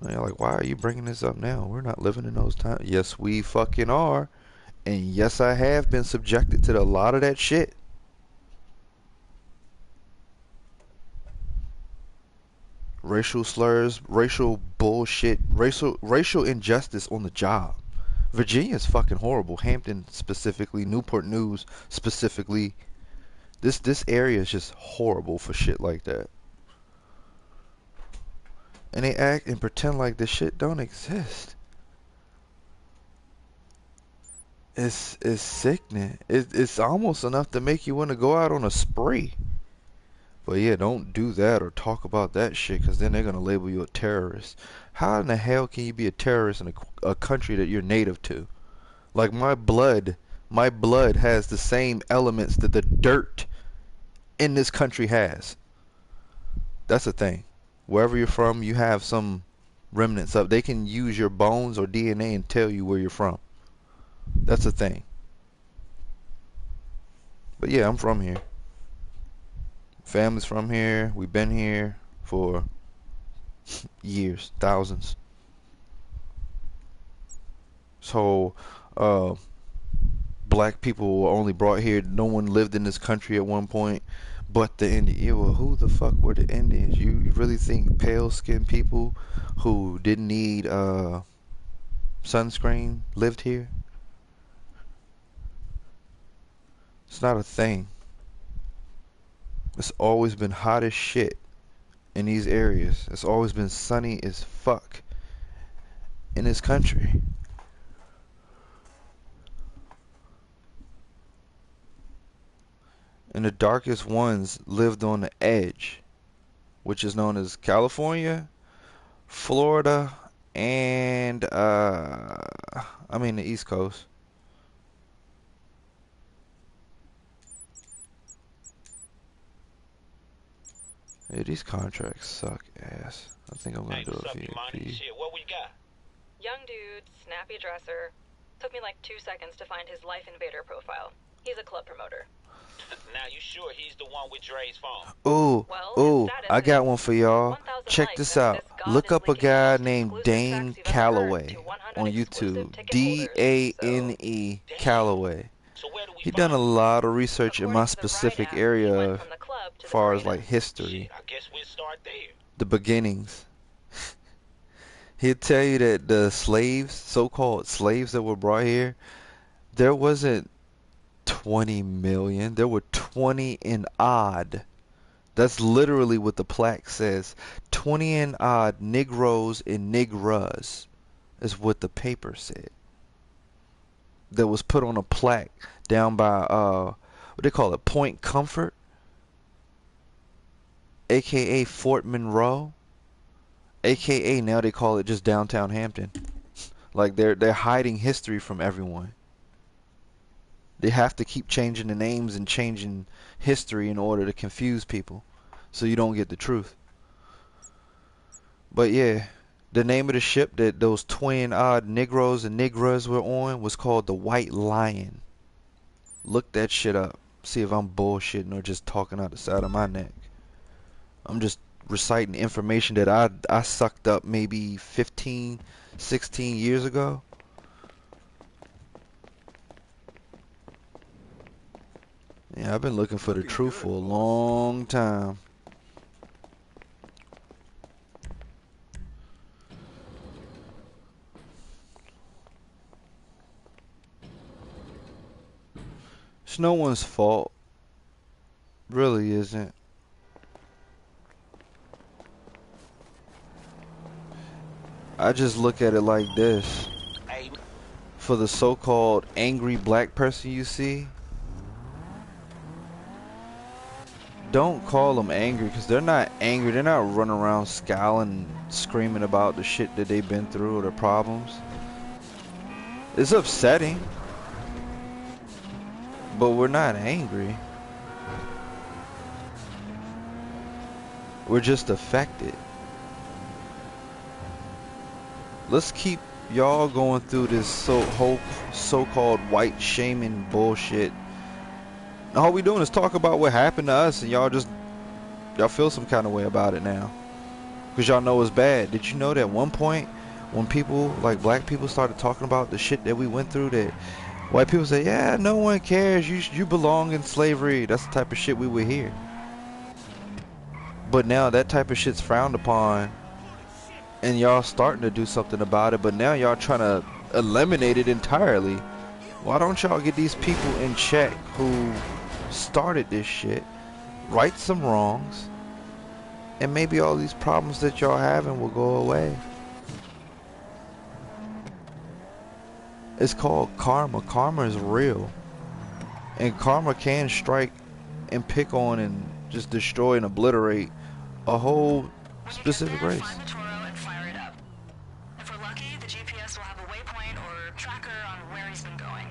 And you're like, why are you bringing this up now? We're not living in those times. Yes, we fucking are. And yes, I have been subjected to a lot of that shit. Racial slurs, racial bullshit, racial injustice on the job. Virginia is fucking horrible. Hampton specifically, Newport News specifically. This area is just horrible for shit like that. And they act and pretend like this shit don't exist. It's sickening. It's almost enough to make you want to go out on a spree. But yeah, don't do that or talk about that shit, because then they're going to label you a terrorist. How in the hell can you be a terrorist in a country that you're native to? Like my blood has the same elements that the dirt in this country has. That's the thing. Wherever you're from, you have some remnants of. They can use your bones or DNA and tell you where you're from. That's the thing. But yeah, I'm from here. Family's from here. We've been here for years, thousands. So, uh, black people were only brought here. No one lived in this country at one point, but the Indians. Yeah, well, who the fuck were the Indians? You really think pale skinned people who didn't need sunscreen lived here? It's not a thing. It's always been hot as shit in these areas. It's always been sunny as fuck in this country. And the darkest ones lived on the edge, which is known as California, Florida, and I mean the East Coast. Yeah, these contracts suck ass. I think I'm gonna
Hey,
do
what's
a
up, you money?
VIP.
Shit, what we got?
Young dude, snappy dresser. Took me like 2 seconds to find his Life Invader profile. He's a club promoter.
Now you sure he's the one with Dre's phone?
Ooh,
Well,
ooh,
his status
I got
is
one for y'all.
1,000
Check
likes,
this
and
out.
this god
Look
is
up a
leaking
guy
most
named
exclusive
Dane
tracks you've ever heard
Calloway
to 100
on
exclusive
YouTube.
ticket holders.
Dane Calloway.
So where do we
He
find
done a
him?
lot of research in my
According to the Ride
specific
app, he
area
went
as
from the club to the
far as
marina.
like history,
Shit, I guess we'll start there.
the beginnings. He'll tell you that the slaves, so-called slaves that were brought here, there wasn't 20 million. There were 20 and odd. That's literally what the plaque says. 20 and odd Negroes and Negras is what the paper said. That was put on a plaque down by what they call it, Point Comfort, aka Fort Monroe, aka now they call it just downtown Hampton. Like they're hiding history from everyone. They have to keep changing the names and changing history in order to confuse people, so you don't get the truth. But yeah, the name of the ship that those twin odd Negroes and Negras were on was called the White Lion. Look that shit up. See if I'm bullshitting or just talking out the side of my neck. I'm just reciting information that I sucked up maybe 15, 16 years ago. Yeah, I've been looking for the truth for a long time. It's no one's fault. Really isn't. I just look at it like this.
Hey,
For the so-called angry black person you see, don't call them angry, because they're not angry. They're not running around scowling, screaming about the shit that they've been through or the problems. It's upsetting, but we're not angry. We're just affected. Let's keep y'all going through this whole so-called white shaming bullshit. All we doing is talk about what happened to us, and y'all feel some kind of way about it now, because y'all know it's bad. Did you know that at one point, when people like black people started talking about the shit that we went through, that white people say, yeah, no one cares, you belong in slavery. That's the type of shit we would hear. But now that type of shit's frowned upon, and y'all starting to do something about it, but now y'all trying to eliminate it entirely. Why don't y'all get these people in check who started this shit, right some wrongs, and maybe all these problems that y'all having will go away. It's called karma. Karma is real, and karma can strike and pick on and just destroy and obliterate a whole specific race.
Find the Toro and fire it up. If we're lucky, the GPS will have a waypoint or tracker on where he's been going.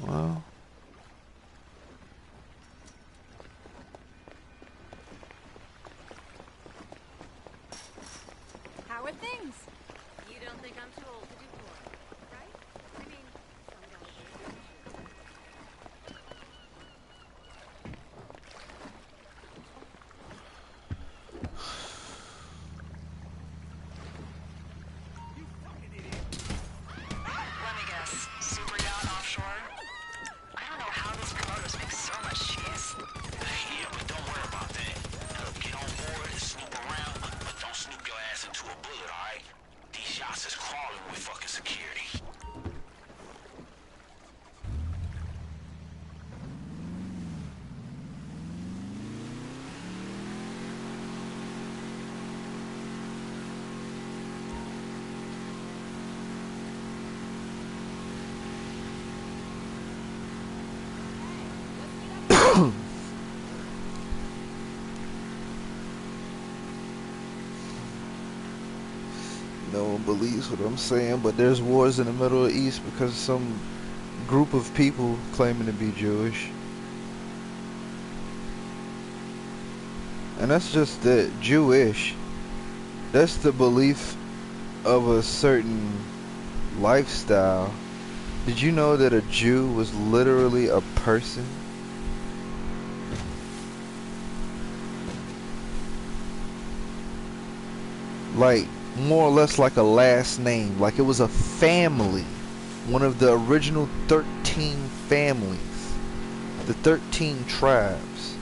Well,
How are things? You don't think I'm too old to do porn, right? I mean, some guys do.
listen to a bullet, alright? These shots is crawling with fucking security.
No one believes what I'm saying, but there's wars in the Middle East because of some group of people claiming to be Jewish. And that's just the Jewish. That's the belief of a certain lifestyle. Did you know that a Jew was literally a person? Like, more or less like a last name. Like it was a family. One of the original 13 families. The 13 tribes.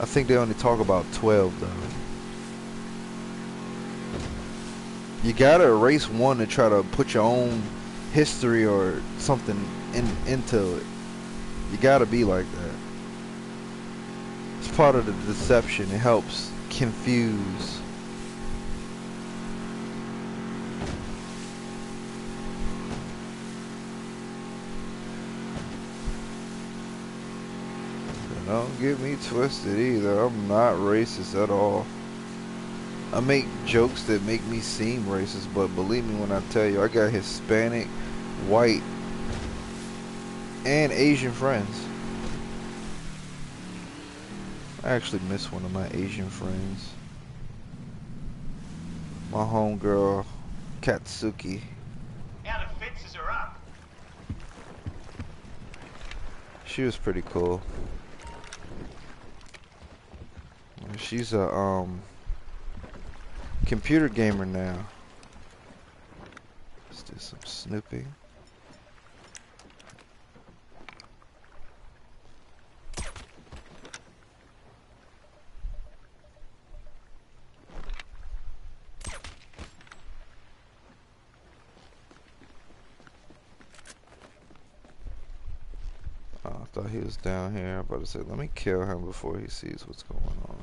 I think they only talk about 12 though. You gotta erase one to try to put your own history or something into it. You gotta be like that. It's part of the deception. It helps confuse. Don't get me twisted either. I'm not racist at all. I make jokes that make me seem racist, but believe me when I tell you, I got Hispanic, white, and Asian friends. I actually miss one of my Asian friends. My homegirl, Katsuki.
Now the fences are up.
She was pretty cool. She's a computer gamer now. Let's do some snooping. Oh, I thought he was down here. I'm about to say, let me kill him before he sees what's going on.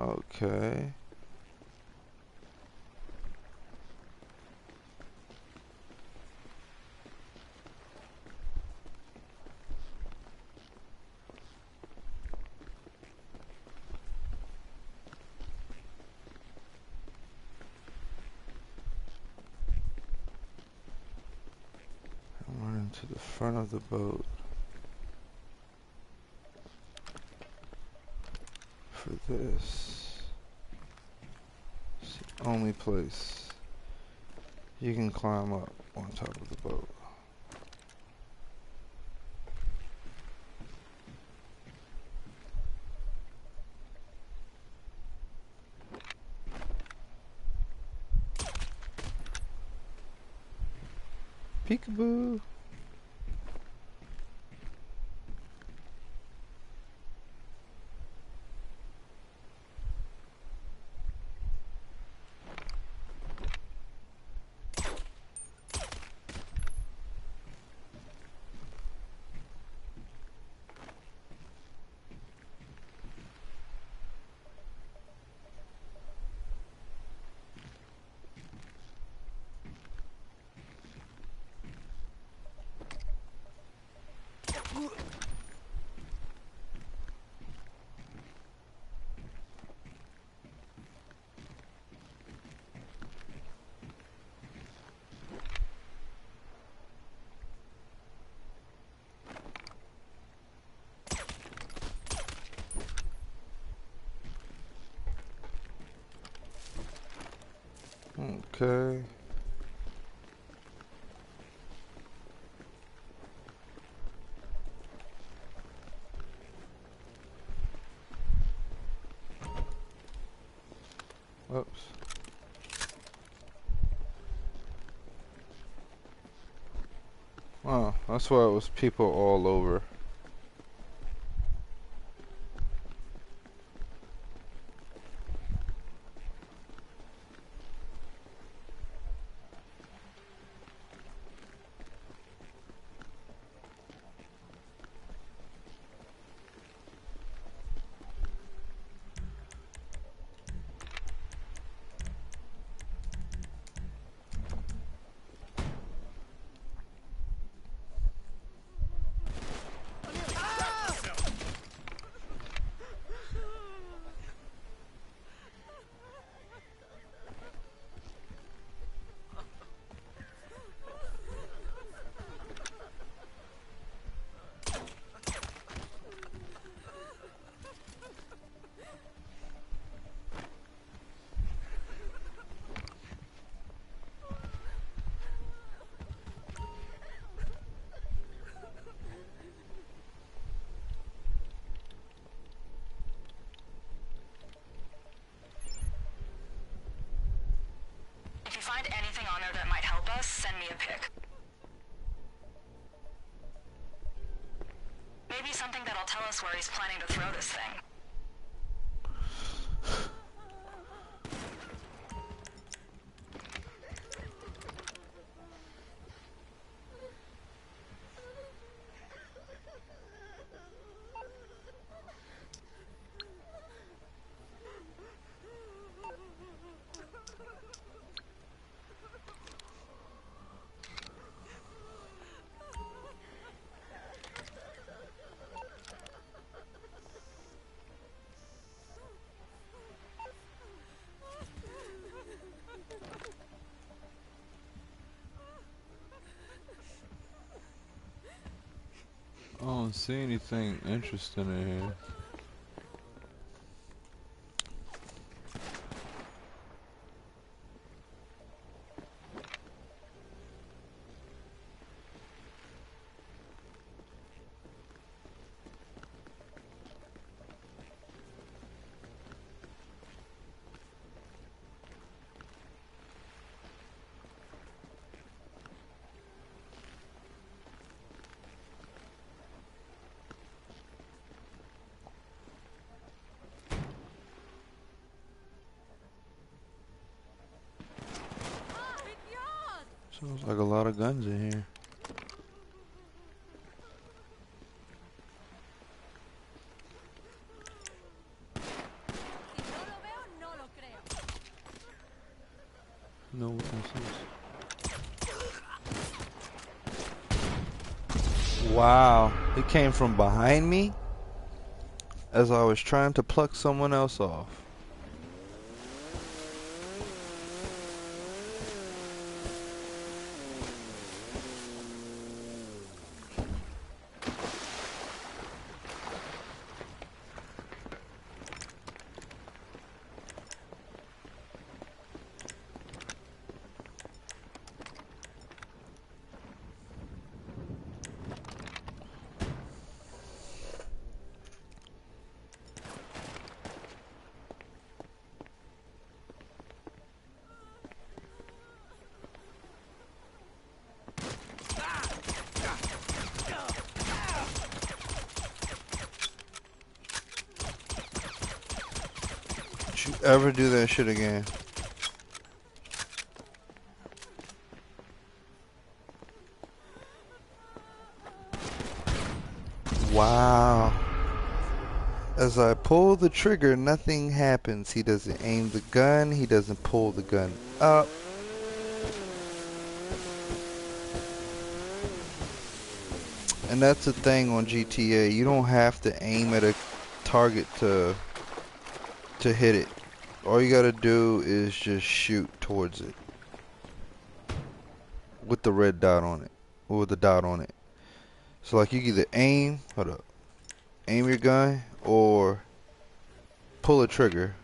Okay. I'm running to the front of the boat for this. It's the only place you can climb up on top of the boat. Peekaboo. Okay. Oops. Oh, that's why it was people all over.
If you find anything on there that might help us, send me a pic. Maybe something that'll tell us where he's planning to throw this thing.
I don't see anything interesting in here. Sounds like a lot of guns in here. No witnesses. Wow, it came from behind me as I was trying to pluck someone else off. Don't you ever do that shit again. Wow. As I pull the trigger, nothing happens. He doesn't aim the gun. He doesn't pull the gun up. And that's the thing on GTA. You don't have to aim at a target to hit it. All you gotta do is just shoot towards it with the red dot on it, or with the dot on it. So like you either aim, aim your gun or pull a trigger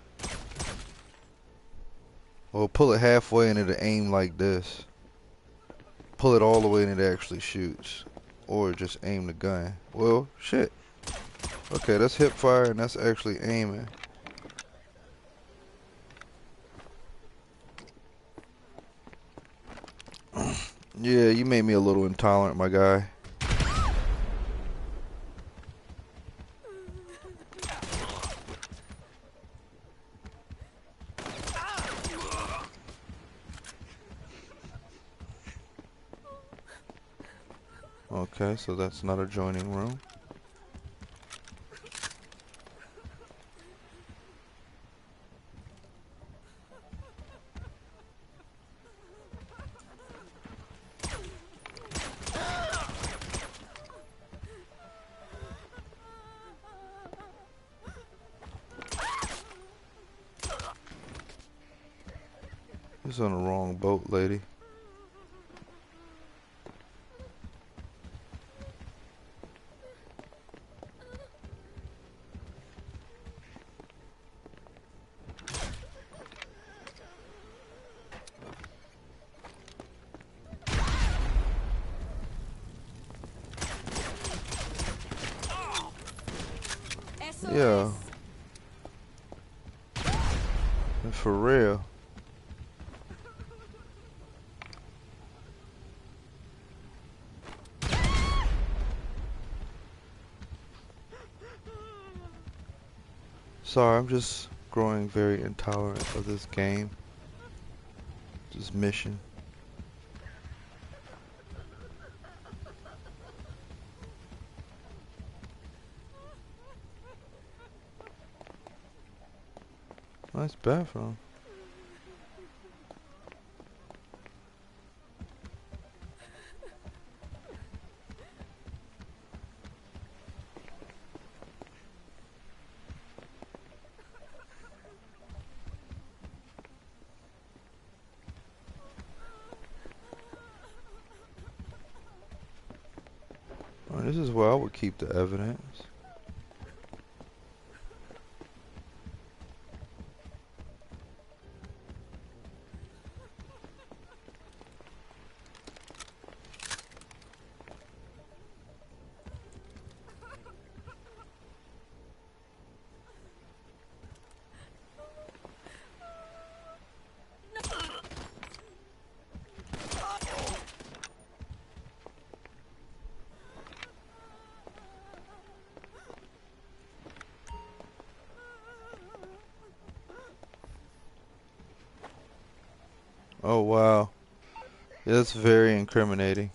Well, pull it halfway and it'll aim like this. Pull it all the way and it actually shoots. Or just aim the gun. Well, shit. Okay, that's hip fire and that's actually aiming. Yeah, you made me a little intolerant, my guy. Okay, so that's not a joining room. He's on the wrong boat, lady. Yeah. For real. Sorry, I'm just growing very intolerant of this game. This mission. Nice bathroom. Oh, this is where I would keep the evidence. Oh wow. Yeah, that's very incriminating.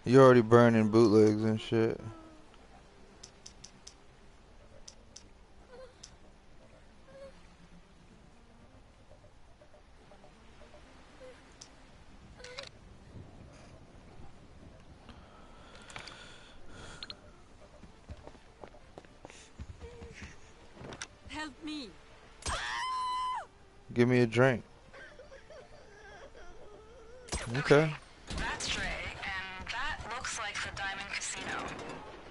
You're already burning bootlegs and shit.
Help me.
Give me a drink. Okay.
That's Dre, and that looks like the Diamond Casino.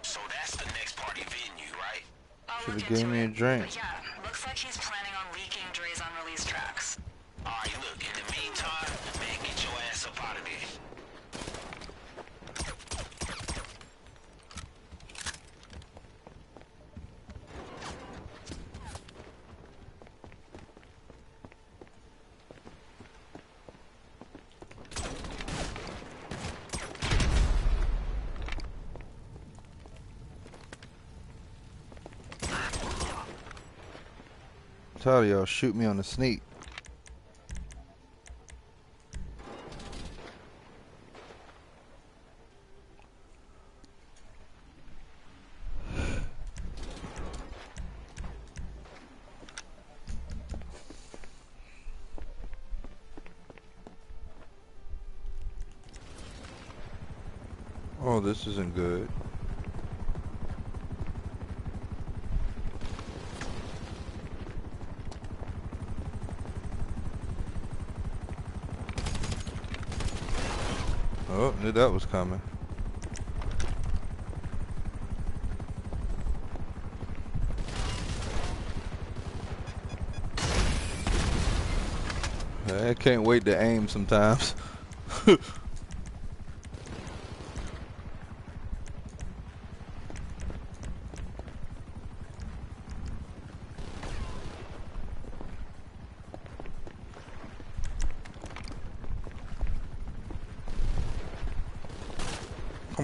So that's the next party venue, right?
I'll
Should've
look
gave
into
me a
it.
drink.
But yeah, looks like he's planning on leaking Dre's unreleased tracks.
Alright, look, in the meantime, man, get your ass up out of there.
Tired of y'all shoot me on the sneak. Oh, this isn't good. Oh, knew that was coming. I can't wait to aim sometimes. Come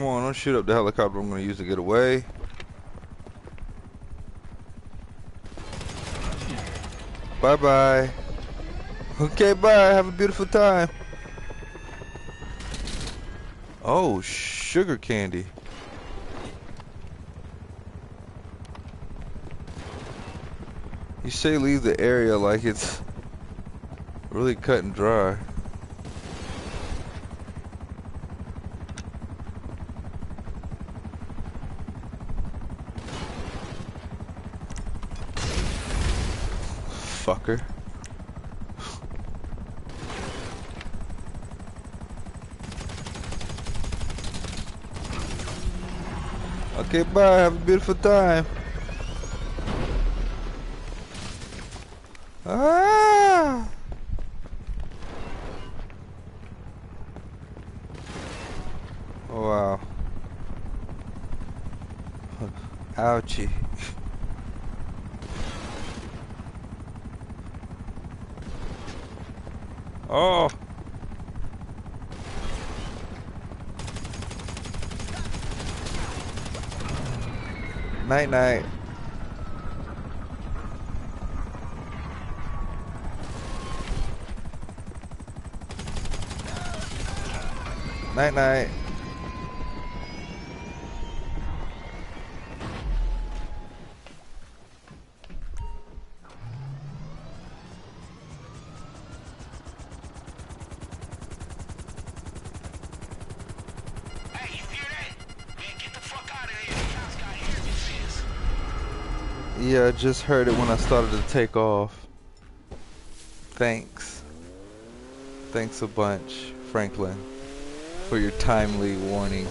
on, don't shoot up the helicopter I'm gonna use to get away. Bye bye. Okay, bye. Have a beautiful time. Oh, sugar candy. You say leave the area like it's really cut and dry. Fucker. Okay, bye. Have a beautiful time. Ah! Oh, wow. Ouchie. Oh! Night night. Night night.
Hey, you hear that? Man, get the fuck out of here. The cops got here and shit.
Yeah, I just heard it when I started to take off. Thanks. Thanks a bunch, Franklin, for your timely warning.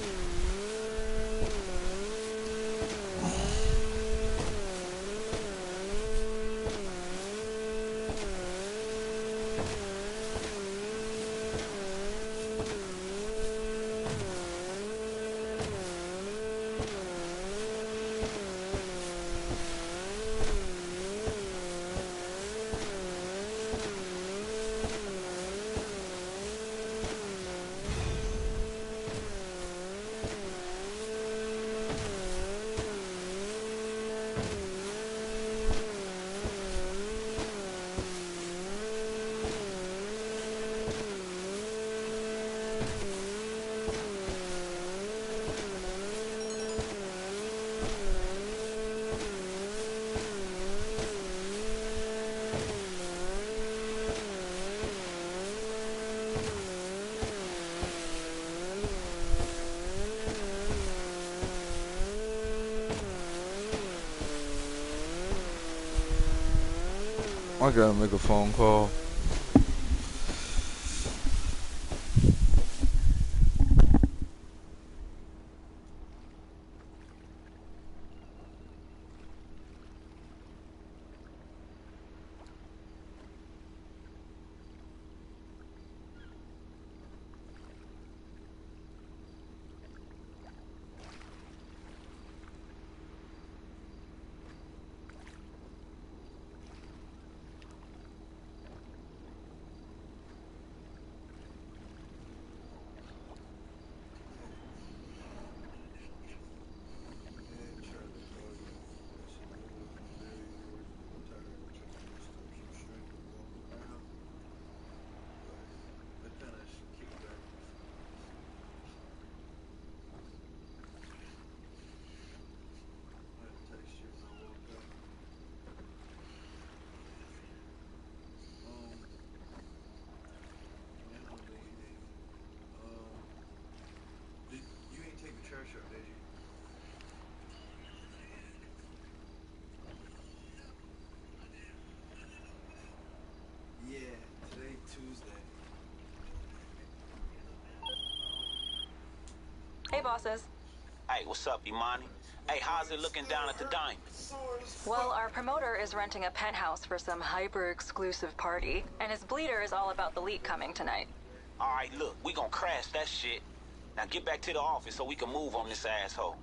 I gotta make a phone call.
Hey, bosses.
Hey, what's up, Imani? Hey, how's it looking down at the Diamond?
Well, our promoter is renting a penthouse for some hyper-exclusive party, and his bleeder is all about the leak coming tonight.
All right, look, we gonna crash that shit. Now get back to the office so we can move on this asshole.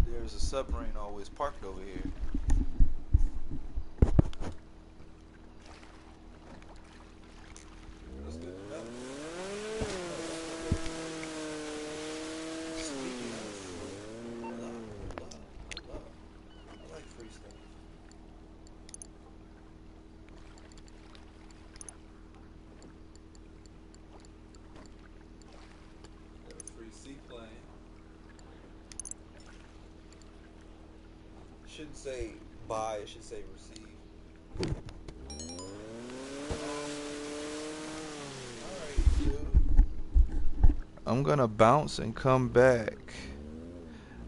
There's a submarine always parked over here. That's good to know. Speaking of love. I like free stuff. Got a free seaplane. Shouldn't say buy, it should say receive. Alright, dude. I'm gonna bounce and come back.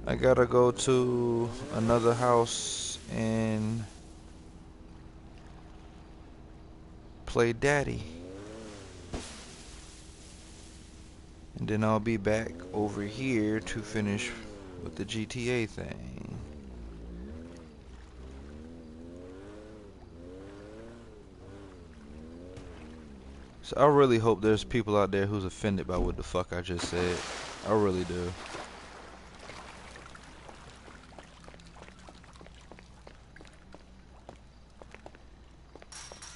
I gotta go to another house and play daddy. And then I'll be back over here to finish with the GTA thing. So I really hope there's people out there who's offended by what the fuck I just said. I really do.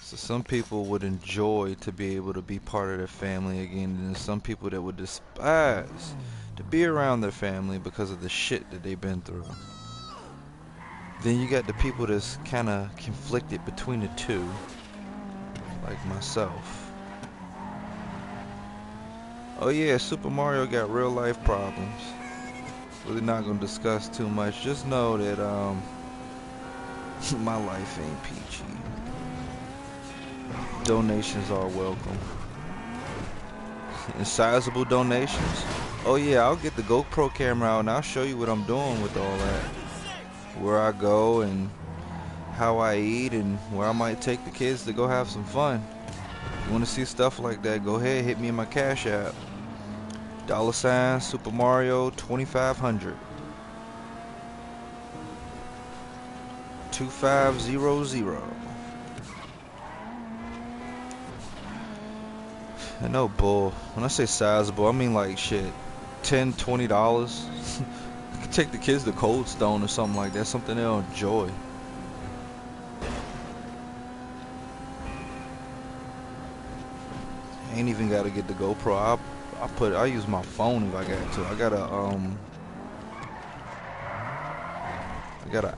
So some people would enjoy to be able to be part of their family again, and some people that would despise to be around their family because of the shit that they've been through. Then you got the people that's kind of conflicted between the two, like myself. Oh yeah, Super Mario got real life problems. Really not gonna discuss too much. Just know that my life ain't peachy. Donations are welcome. And sizable donations. Oh yeah, I'll get the GoPro camera out and I'll show you what I'm doing with all that. Where I go and how I eat and where I might take the kids to go have some fun. If you want to see stuff like that, go ahead, hit me in my Cash App. $ Super Mario 2500. 2500. And no bull. When I say sizable, I mean like shit, $10, $20. I could take the kids to Cold Stone or something like that, something they'll enjoy. I ain't even gotta get the GoPro. I use my phone if I got to. I got an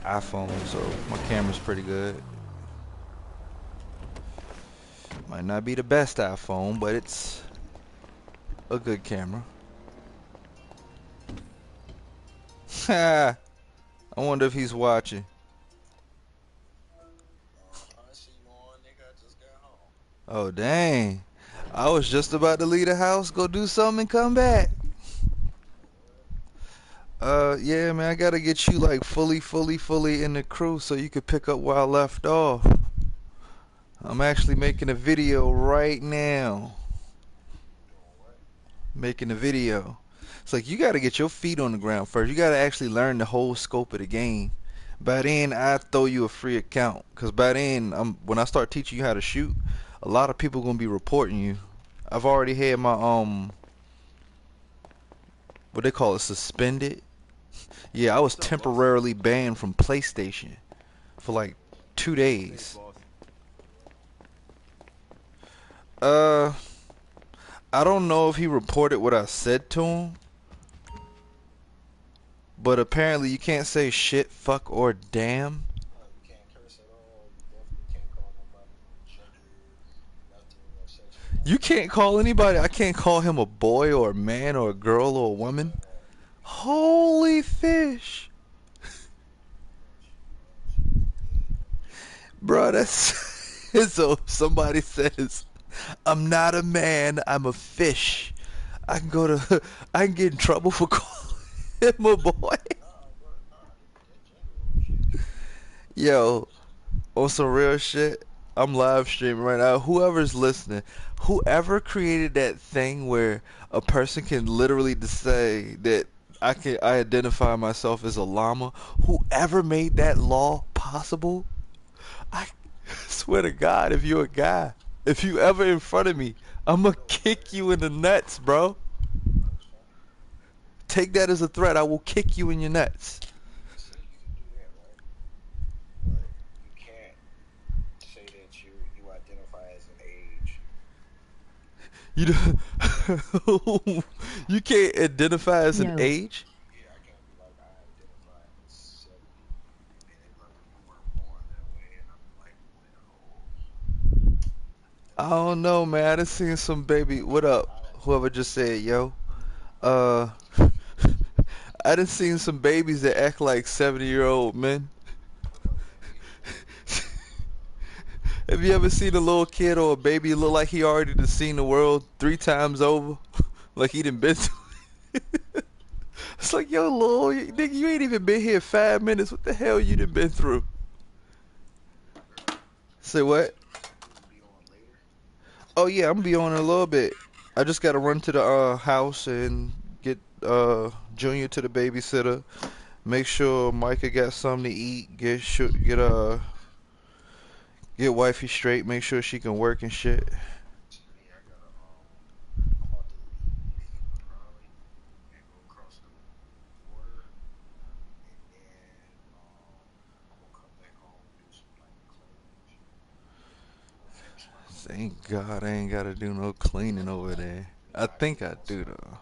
iPhone, so my camera's pretty good. Might not be the best iPhone, but it's a good camera. Ha! I wonder if he's watching.
I see you on, nigga. I just got home.
Oh, dang. I was just about to leave the house, go do something, and come back. Yeah, man, I gotta get you like fully in the crew so you could pick up where I left off. I'm actually making a video right now. Making a video. It's like you gotta get your feet on the ground first. You gotta actually learn the whole scope of the game. By then, I throw you a free account. Cause by then, when I start teaching you how to shoot, a lot of people gonna be reporting you. I've already had my what they call it, suspended. Yeah, I was temporarily banned from PlayStation for like 2 days. I don't know if he reported what I said to him, but apparently you can't say shit, fuck, or damn.
You can't curse at all. You definitely can't call nobody gender, nothing, or sexual.
You can't call anybody. I can't call him a boy or a man or a girl or a woman. Holy fish. Bro, that's so somebody says I'm not a man, I'm a fish. I can get in trouble for calling him a boy. Yo, on some real shit, I'm live streaming right now. Whoever's listening, whoever created that thing where a person can literally just say that I identify myself as a llama, whoever made that law possible, I swear to God, if you're a guy, if you ever in front of me, I'm gonna kick you in the nuts, bro. Take that as a threat. I will kick you in your nuts.
So you can do that, right? But you can't say that you identify as an age.
You don't, you can't identify as an
No.
age.
Yeah, I can't be like, I identify as 70. And they like, you weren't born that way. And I'm like,
I don't know, man. I done seen some baby. What up? Whoever just said, yo. I done seen some babies that act like 70-year-old men. Have you ever seen a little kid or a baby look like he already done seen the world 3 times over? Like he done been through. It's like, yo, little nigga, you ain't even been here 5 minutes. What the hell you done been through? Say what? Oh yeah, I'm gonna be on in a little bit. I just gotta run to the house and get Junior to the babysitter. Make sure Micah got something to eat. Get wifey straight. Make sure she can work and shit.
I'm about to leave Raleigh and go across the border. And then I'm going to come back home and do some cleaning.
Thank God I ain't gotta do no cleaning over there. I think I do though.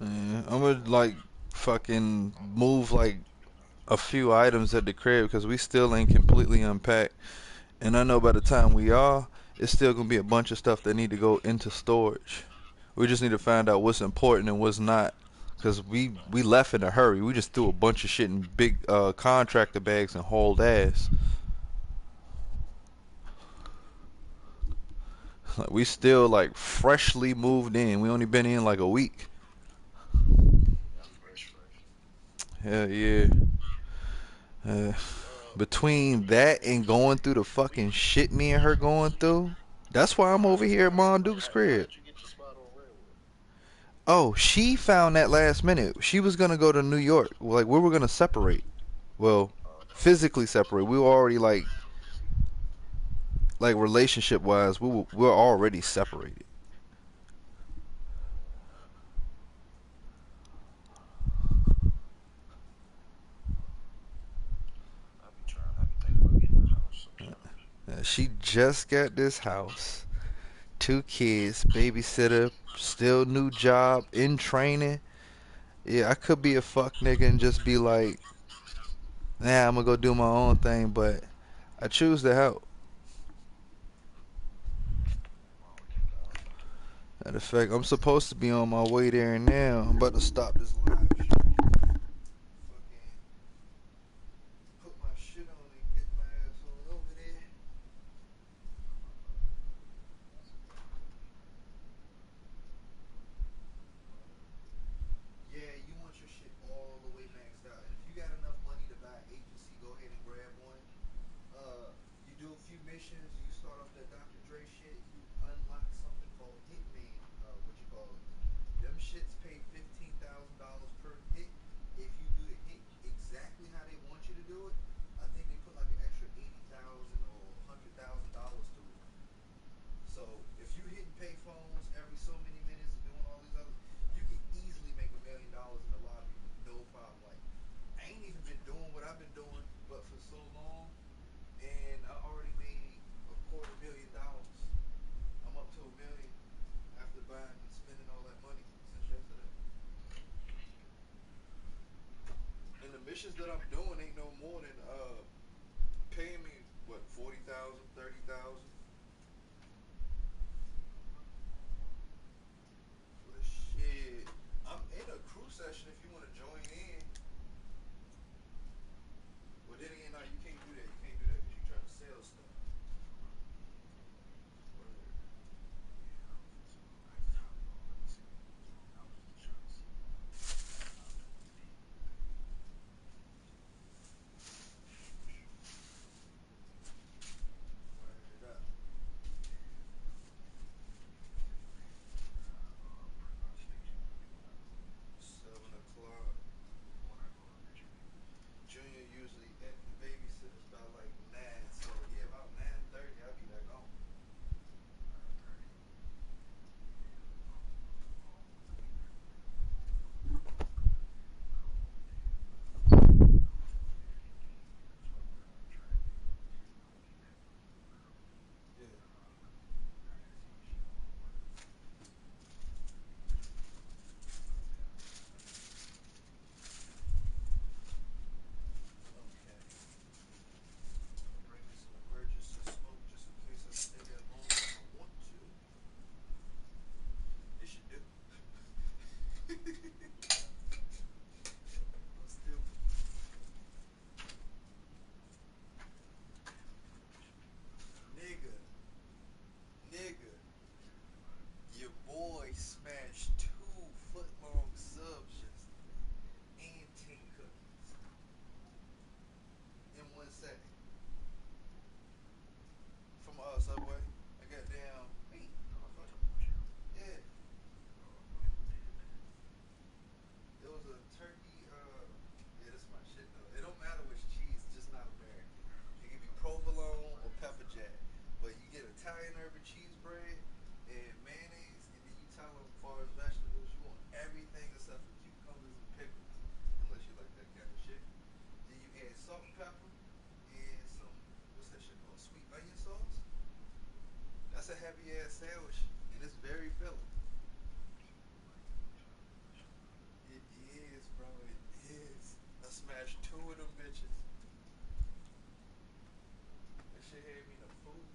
Yeah, I'm gonna like fucking move like a few items at the crib because we still ain't completely unpacked. And I know by the time we are, it's still gonna be a bunch of stuff that need to go into storage. We just need to find out what's important and what's not. Cause we left in a hurry. We just threw a bunch of shit in big contractor bags and hauled ass. Like we still like freshly moved in. We only been in like a week. Hell yeah. Between that and going through the fucking shit me and her going through, that's why I'm over here at Mom Duke's crib. Oh, she found that last minute. She was gonna go to New York. Like we were gonna separate. Well, physically separate. We were already like relationship wise, we're already separated. She just got this house, 2 kids, babysitter, still new job, in training. Yeah, I could be a fuck nigga and just be like, nah, I'm gonna go do my own thing, but I choose to help. Matter of fact, I'm supposed to be on my way there now. I'm about to stop this live shit. Fucking put my shit on and get my ass on over there. Yeah, you want your shit all the way maxed out. And if you got enough money to buy an agency, go ahead and grab one. You do a few missions, you start off that Dr. Dre shit, you unlock something called Hitman. What you call it? Them shits pay $15,000 per hit. If you do the hit exactly how they want you to do it, I think they put like an extra 80,000 or $100,000 to it. So if you hitting pay phones every so many minutes and doing all these other, you can easily make $1 million in the lobby with no problem. Like I ain't even been doing what I've been doing, but for so long, and I already made $250,000. I'm up to $1 million after buying and spending all that money since yesterday. And the missions that I'm doing ain't no more than paying me what 40,000, 30,000. But shit, I'm in a crew session if you want to join in. But then again, no, you can't do that. You can't do that because you're trying to sell stuff. Word up. 7 o'clock. Junior usually at the babysitter's about like 9. So yeah, about 9:30, I'll be back home. Yeah. Okay. Bring me some emergency smoke just in case I stay that long if I want to. It should do. I'm stupid. Nigga. Nigga. Your boy smashed 2 foot-long subs yesterday and 10 cookies in 1 second from Subway. I got down meat. Yeah, it was a turkey. Yeah, this is my shit though. It don't matter which cheese, it's just not American. It can be provolone or pepper jack, but you get Italian urban cheese bread and mayonnaise, and then you tell them as far as vegetables, you want everything except for cucumbers and pickles, unless you like that kind of shit. Then you add salt and pepper and some what's that shit called? Sweet onion sauce. That's a heavy ass sandwich, and it's very filling. It is, bro. It is. I smashed 2 of them bitches. That shit had me in a food